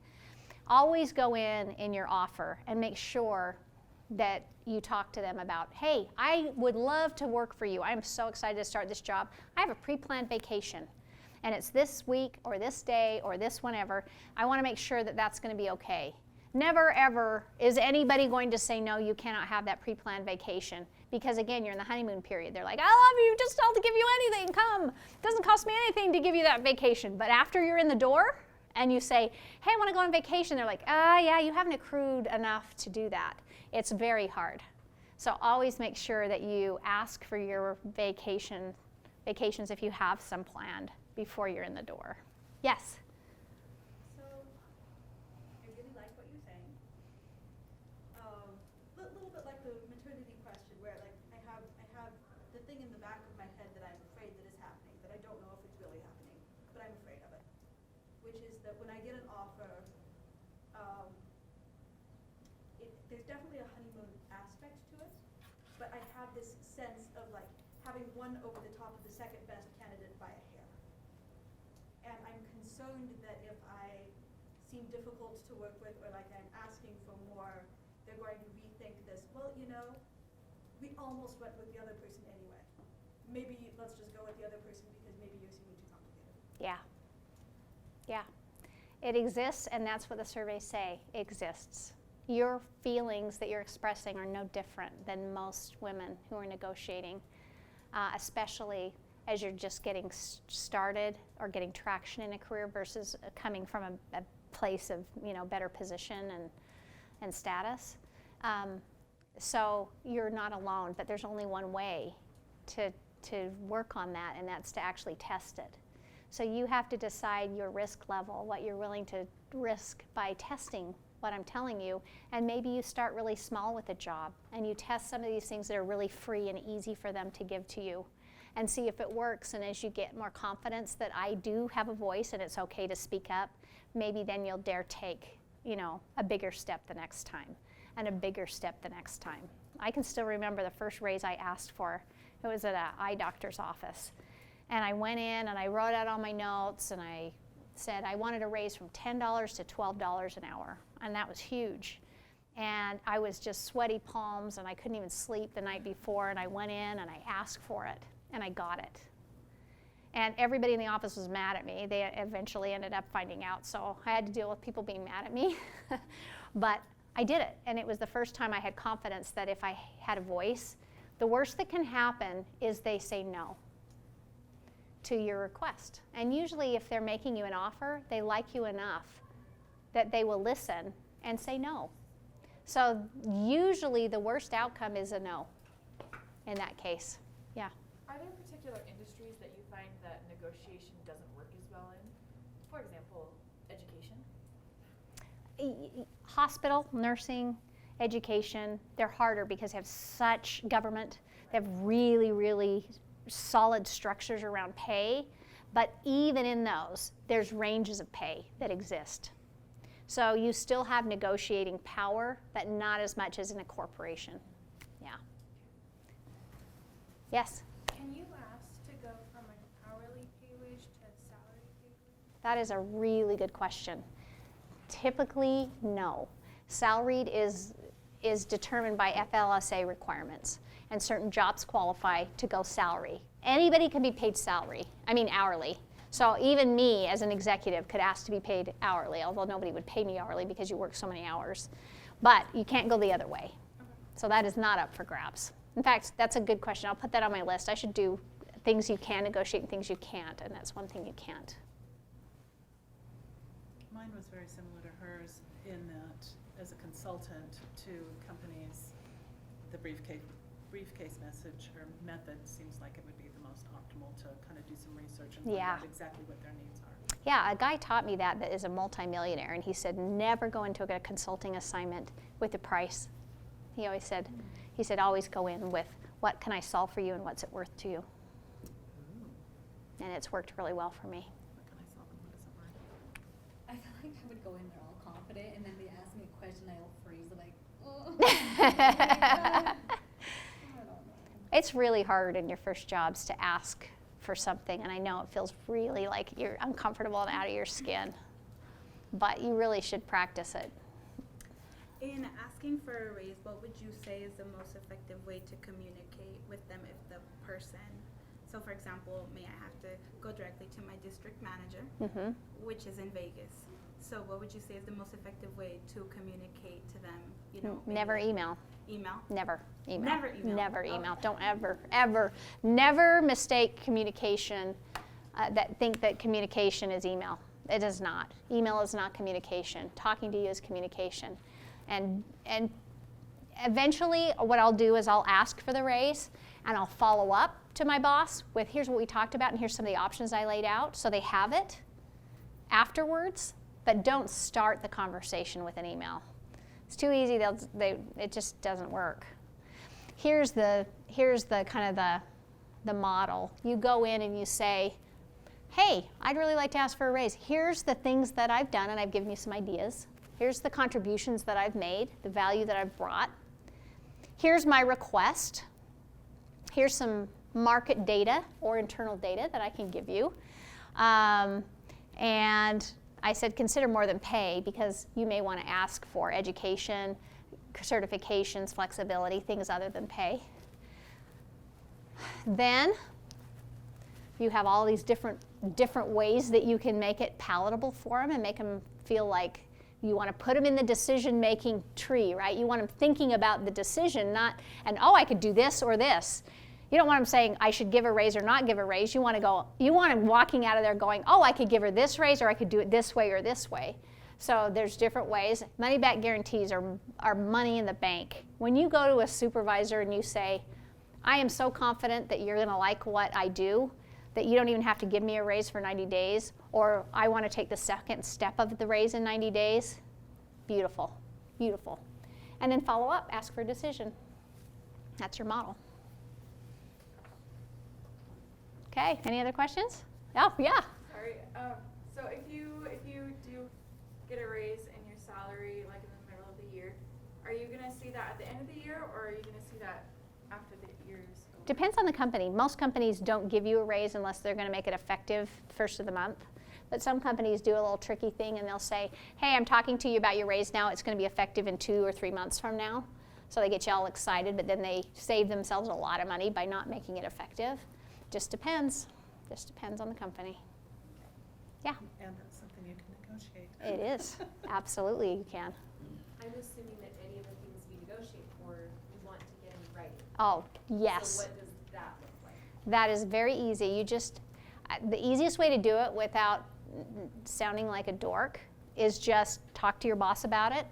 Always go in your offer and make sure that you talk to them about, hey, I would love to work for you. I am so excited to start this job. I have a pre-planned vacation and it's this week or this day or this whenever. I want to make sure that that's going to be okay. Never ever is anybody going to say, no, you cannot have that pre-planned vacation. Because again, you're in the honeymoon period. They're like, I love you, just I'll give you anything, come. It doesn't cost me anything to give you that vacation. But after you're in the door and you say, hey, I want to go on vacation, they're like, yeah, you haven't accrued enough to do that. It's very hard. So always make sure that you ask for your vacations if you have some planned before you're in the door. Yes? So, I really like what you're saying. A little bit like the maternity question, where I have the thing in the back of my head that I'm afraid that is happening, that I don't know if it's really happening, but I'm afraid of it. Which is that when I get an offer, there's definitely a honeymoon aspect to it, but I have this sense of having one over the top of the second best candidate by a hair. And I'm concerned that if I seem difficult to work with or I'm asking for more, they're going to rethink this. Well, we almost went with the other person anyway. Maybe let's just go with the other person because maybe you're seeming too complicated. Yeah. Yeah. It exists, and that's what the surveys say. It exists. Your feelings that you're expressing are no different than most women who are negotiating, especially as you're just getting started or getting traction in a career versus coming from a place of better position and status. So you're not alone, but there's only one way to work on that, and that's to actually test it. So you have to decide your risk level, what you're willing to risk by testing what I'm telling you, and maybe you start really small with a job and you test some of these things that are really free and easy for them to give to you and see if it works. And as you get more confidence that I do have a voice and it's okay to speak up, maybe then you'll dare take a bigger step the next time, and a bigger step the next time. I can still remember the first raise I asked for. It was at an eye doctor's office. And I went in and I wrote out all my notes and I said I wanted a raise from $10 to $12 an hour. And that was huge. And I was just sweaty palms and I couldn't even sleep the night before. And I went in and I asked for it and I got it. And everybody in the office was mad at me. They eventually ended up finding out. So I had to deal with people being mad at me. But I did it. And it was the first time I had confidence that if I had a voice, the worst that can happen is they say no to your request. And usually if they're making you an offer, they like you enough that they will listen and say no. So usually the worst outcome is a no in that case. Yeah. Are there particular industries that you find that negotiation doesn't work as well in? For example, education? Hospital, nursing, education, they're harder because they have such government. They have really, really solid structures around pay. But even in those, there's ranges of pay that exist. So you still have negotiating power, but not as much as in a corporation. Yeah. Yes? Can you ask to go from an hourly pay wage to a salary pay wage? That is a really good question. Typically, no. Salaried is determined by FLSA requirements, and certain jobs qualify to go salary. Anybody can be paid hourly. So even me as an executive could ask to be paid hourly, although nobody would pay me hourly because you work so many hours. But you can't go the other way. So that is not up for grabs. In fact, that's a good question. I'll put that on my list. I should do things you can negotiate and things you can't, and that's one thing you can't. Mine was very similar to hers in that as a consultant to companies, the briefcase message or method seems like it would be the most optimal to kind of do some research and find out exactly what their needs are. Yeah, a guy taught me that is a multimillionaire, and he said never go into a consulting assignment with the price. He always said, always go in with what can I solve for you and what's it worth to you. Ooh. And it's worked really well for me. What can I solve and what isn't worth? I feel like I would go in there all confident, and then they ask me a question, I'll freeze, like, oh. I don't know. It's really hard in your first jobs to ask for something, and I know it feels really like you're uncomfortable and out of your skin, but you really should practice it. In asking for a raise, what would you say is the most effective way to communicate with them if the person, so for example, may I have to go directly to my district manager, which is in Vegas. So what would you say is the most effective way to communicate to them? Never email. Email? Never email. Never email. Never email. Okay. Don't ever, never mistake communication, think that communication is email. It is not. Email is not communication. Talking to you is communication. And eventually what I'll do is I'll ask for the raise and I'll follow up to my boss with here's what we talked about and here's some of the options I laid out so they have it afterwards, but don't start the conversation with an email. It's too easy, it just doesn't work. Here's the kind of the model. You go in and you say, hey, I'd really like to ask for a raise. Here's the things that I've done and I've given you some ideas. Here's the contributions that I've made, the value that I've brought. Here's my request. Here's some market data or internal data that I can give you. And I said consider more than pay because you may want to ask for education, certifications, flexibility, things other than pay. Then you have all these different ways that you can make it palatable for them and make them feel like you want to put them in the decision-making tree, right? You want them thinking about the decision, I could do this or this. You don't want them saying, I should give a raise or not give a raise. You want them walking out of there going, I could give her this raise or I could do it this way or this way. So there's different ways. Money-back guarantees are money in the bank. When you go to a supervisor and you say, I am so confident that you're going to like what I do, that you don't even have to give me a raise for 90 days, or I want to take the second step of the raise in 90 days, beautiful, beautiful. And then follow up, ask for a decision. That's your model. Okay, any other questions? Oh, yeah. Sorry. So if you do get a raise in your salary salary like in the middle of the year, are you gonna see that at the end of the year, or are you gonna see that after the year's over? Depends on the company. Most companies don't give you a raise unless they're going to make it effective first of the month. But some companies do a little tricky thing and they'll say, hey, I'm talking to you about your raise now. It's going to be effective in 2 or 3 months from now. So they get you all excited, but then they save themselves a lot of money by not making it effective. Just depends. Just depends on the company. Yeah, And that's something you can negotiate. it is. Absolutely, you can. I'm assuming that any of the things we negotiate for, we want to get in writing. Oh, yes. So what does that look like? That is very easy. You just, the easiest way to do it without sounding like a dork is just talk to your boss about it.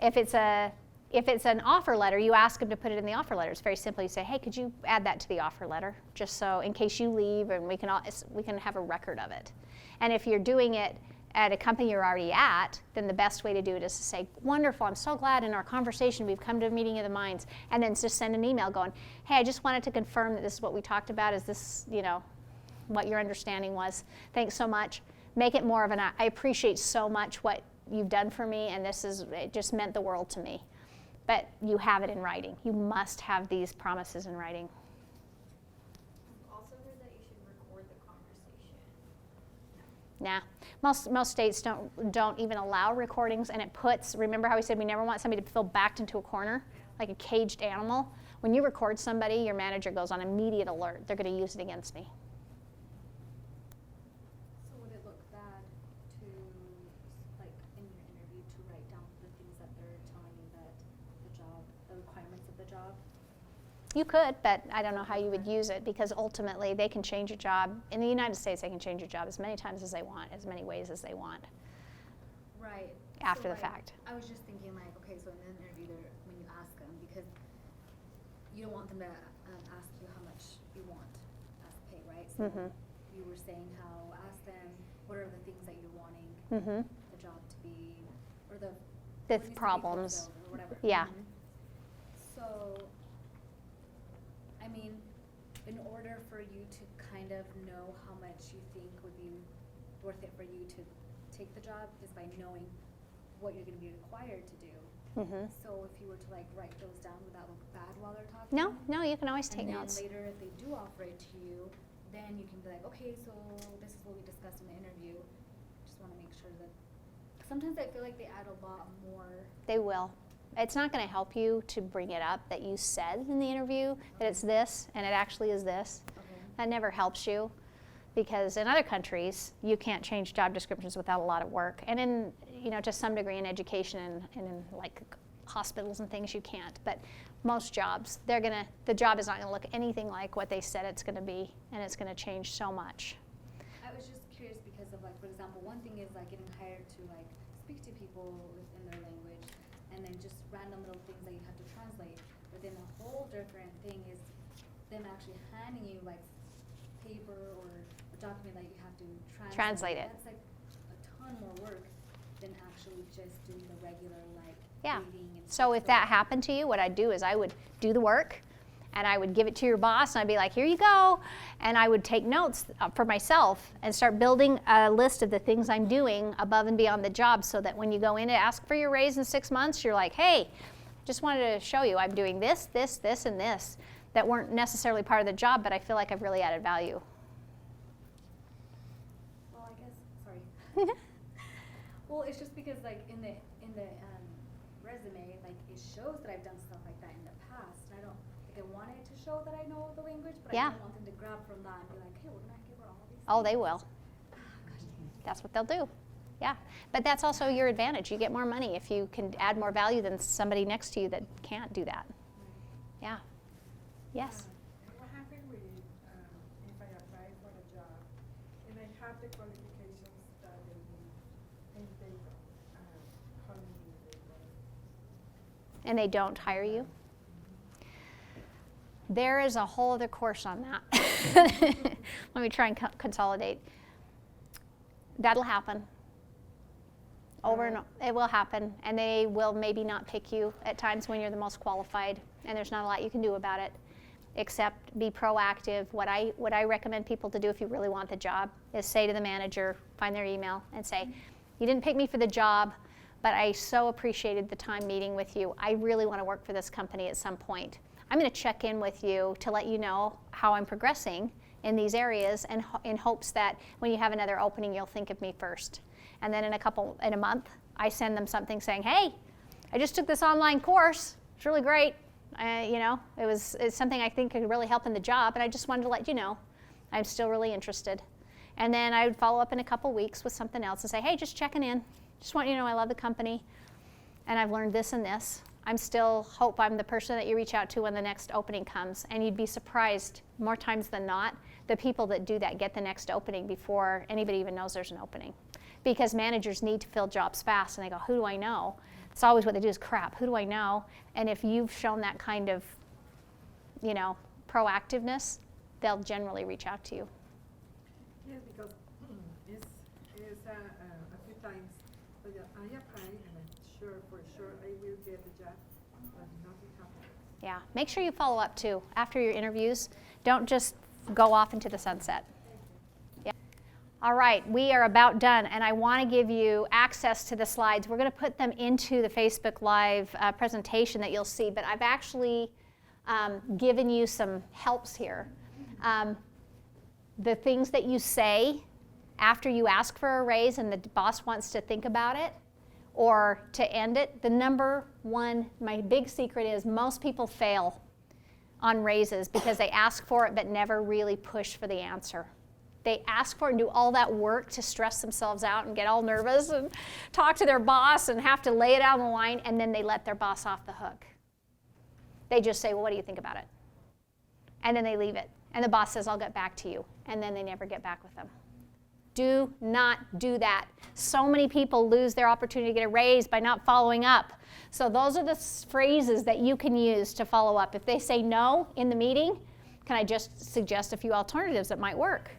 If it's an offer letter, you ask them to put it in the offer letter. It's very simple. You say, hey, could you add that to the offer letter, just so in case you leave, and we can have a record of it. And if you're doing it at a company you're already at, then the best way to do it is to say, wonderful, I'm so glad in our conversation we've come to a meeting of the minds, and then just send an email going, hey, I just wanted to confirm that this is what we talked about. Is this, what your understanding was? Thanks so much. Make it more of an, I appreciate so much what you've done for me, and it just meant the world to me. But you have it in writing. You must have these promises in writing. I've also heard that you should record the conversation. Nah, most states don't even allow recordings, and remember how we said we never want somebody to feel backed into a corner like a caged animal? When you record somebody, your manager goes on immediate alert. They're going to use it against me. So would it look bad to, like, in your interview to write down the things that they're telling you that the requirements of the job? You could, but I don't know how you would use it, because ultimately they can change a job. In the United States, they can change a job as many times as they want, as many ways as they want. Right. After So, the fact. I was just thinking, like, okay, so in an interview, when you ask them, because you don't want them to ask you how much you want as pay, right? So Mhm. you were saying how, ask them, what are the things that you're wanting Mhm. the job to be, or the The what needs to be problems. fulfilled or whatever. Yeah. So, I mean, in order for you to kind of know how much you think would be worth it for you to take the job is by knowing what you're going to be required to do. Mhm. So if you were to, like, write those down, would that look bad while they're talking? No, you can always take and then notes. later, if they do offer it to you, then you can be like, okay, so this is what we discussed in the interview. Just want to make sure that. Sometimes I feel like they add a lot more. They will. It's not going to help you to bring it up that you said in the interview that it's this and it actually is this. Okay. That never helps you, because in other countries you can't change job descriptions without a lot of work, and in to some degree in education and in like hospitals and things you can't. But most jobs, the job is not going to look anything like what they said it's going to be, and it's going to change so much. I was just curious because of, like, for example, one thing is, like, getting hired to, like, speak to people in their language, and then just random little things that you have to translate. But then a whole different thing is them actually handing you, like, paper or a document that you have to Translate it. That's, like, a ton more work than actually just doing the regular, like, Yeah. reading and So stuff. if that happened to you, what I'd do is I would do the work, and I would give it to your boss, and I'd be like, here you go. And I would take notes for myself and start building a list of the things I'm doing above and beyond the job, so that when you go in to ask for your raise in 6 months, you're like, hey, just wanted to show you I'm doing this, this, this, and this that weren't necessarily part of the job, but I feel like I've really added value. Well, I guess, sorry. Well, it's just because, like, in the resume, like, it shows that I've done stuff like that in the past. And I don't, like, I wanted to show that I know the language, but Yeah. I don't want them to grab from that and be like, hey, we're gonna give her all these Oh, they things. will. That's what they'll do. Yeah. But that's also your advantage. You get more money if you can add more value than somebody next to you that can't do that. Yeah. Yes. What happened with if I apply for a job and I have the qualifications that they need and they how many they want? And they don't hire you? There is a whole other course on that. Let me try and consolidate. That'll happen. Over and over. It will happen. And they will maybe not pick you at times when you're the most qualified, and there's not a lot you can do about it, except be proactive. What I recommend people to do if you really want the job is say to the manager, find their email, and say, you didn't pick me for the job, but I so appreciated the time meeting with you. I really want to work for this company at some point. I'm going to check in with you to let you know how I'm progressing in these areas, and in hopes that when you have another opening, you'll think of me first. And then in a month, I send them something saying, hey, I just took this online course. It's really great. It's something I think could really help in the job, and I just wanted to let you know I'm still really interested. And then I would follow up in a couple weeks with something else and say, hey, just checking in. Just want you to know I love the company, and I've learned this and this. Hope I'm the person that you reach out to when the next opening comes. And you'd be surprised, more times than not, the people that do that get the next opening before anybody even knows there's an opening. Because managers need to fill jobs fast, and they go, who do I know? It's always what they do is, crap, who do I know? And if you've shown that kind of, proactiveness, they'll generally reach out to you. Yes, because it's a few times I apply and I'm for sure I will get the job, but nothing happens. Yeah, make sure you follow up too after your interviews. Don't just go off into the sunset. Yeah. All right, we are about done, and I want to give you access to the slides. We're going to put them into the Facebook Live presentation that you'll see, but I've actually given you some helps here. The things that you say after you ask for a raise and the boss wants to think about it or to end it, the number one, my big secret is most people fail on raises because they ask for it but never really push for the answer. They ask for it and do all that work to stress themselves out and get all nervous and talk to their boss and have to lay it out on the line, and then they let their boss off the hook. They just say, well, what do you think about it? And then they leave it. And the boss says, I'll get back to you. And then they never get back with them. Do not do that. So many people lose their opportunity to get a raise by not following up. So those are the phrases that you can use to follow up. If they say no in the meeting, can I just suggest a few alternatives that might work?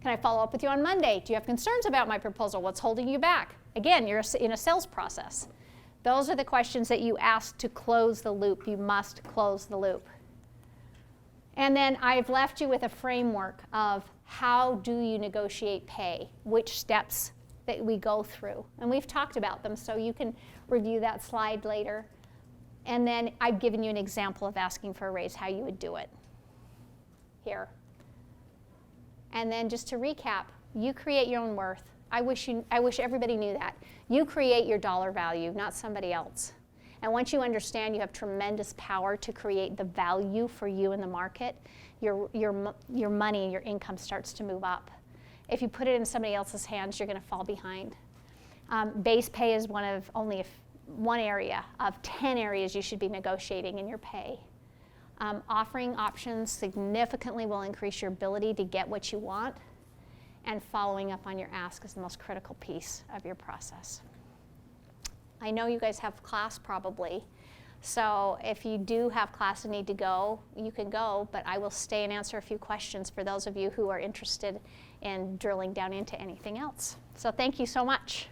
Can I follow up with you on Monday? Do you have concerns about my proposal? What's holding you back? Again, you're in a sales process. Those are the questions that you ask to close the loop. You must close the loop. And then I've left you with a framework of how do you negotiate pay, which steps that we go through. And we've talked about them, so you can review that slide later. And then I've given you an example of asking for a raise, how you would do it here. And then just to recap, you create your own worth. I wish everybody knew that. You create your dollar value, not somebody else. And once you understand you have tremendous power to create the value for you in the market, your money, your income starts to move up. If you put it in somebody else's hands, you're going to fall behind. Base pay is only one area of 10 areas you should be negotiating in your pay. Offering options significantly will increase your ability to get what you want, and following up on your ask is the most critical piece of your process. I know you guys have class probably, so if you do have class and need to go, you can go, but I will stay and answer a few questions for those of you who are interested in drilling down into anything else. So thank you so much.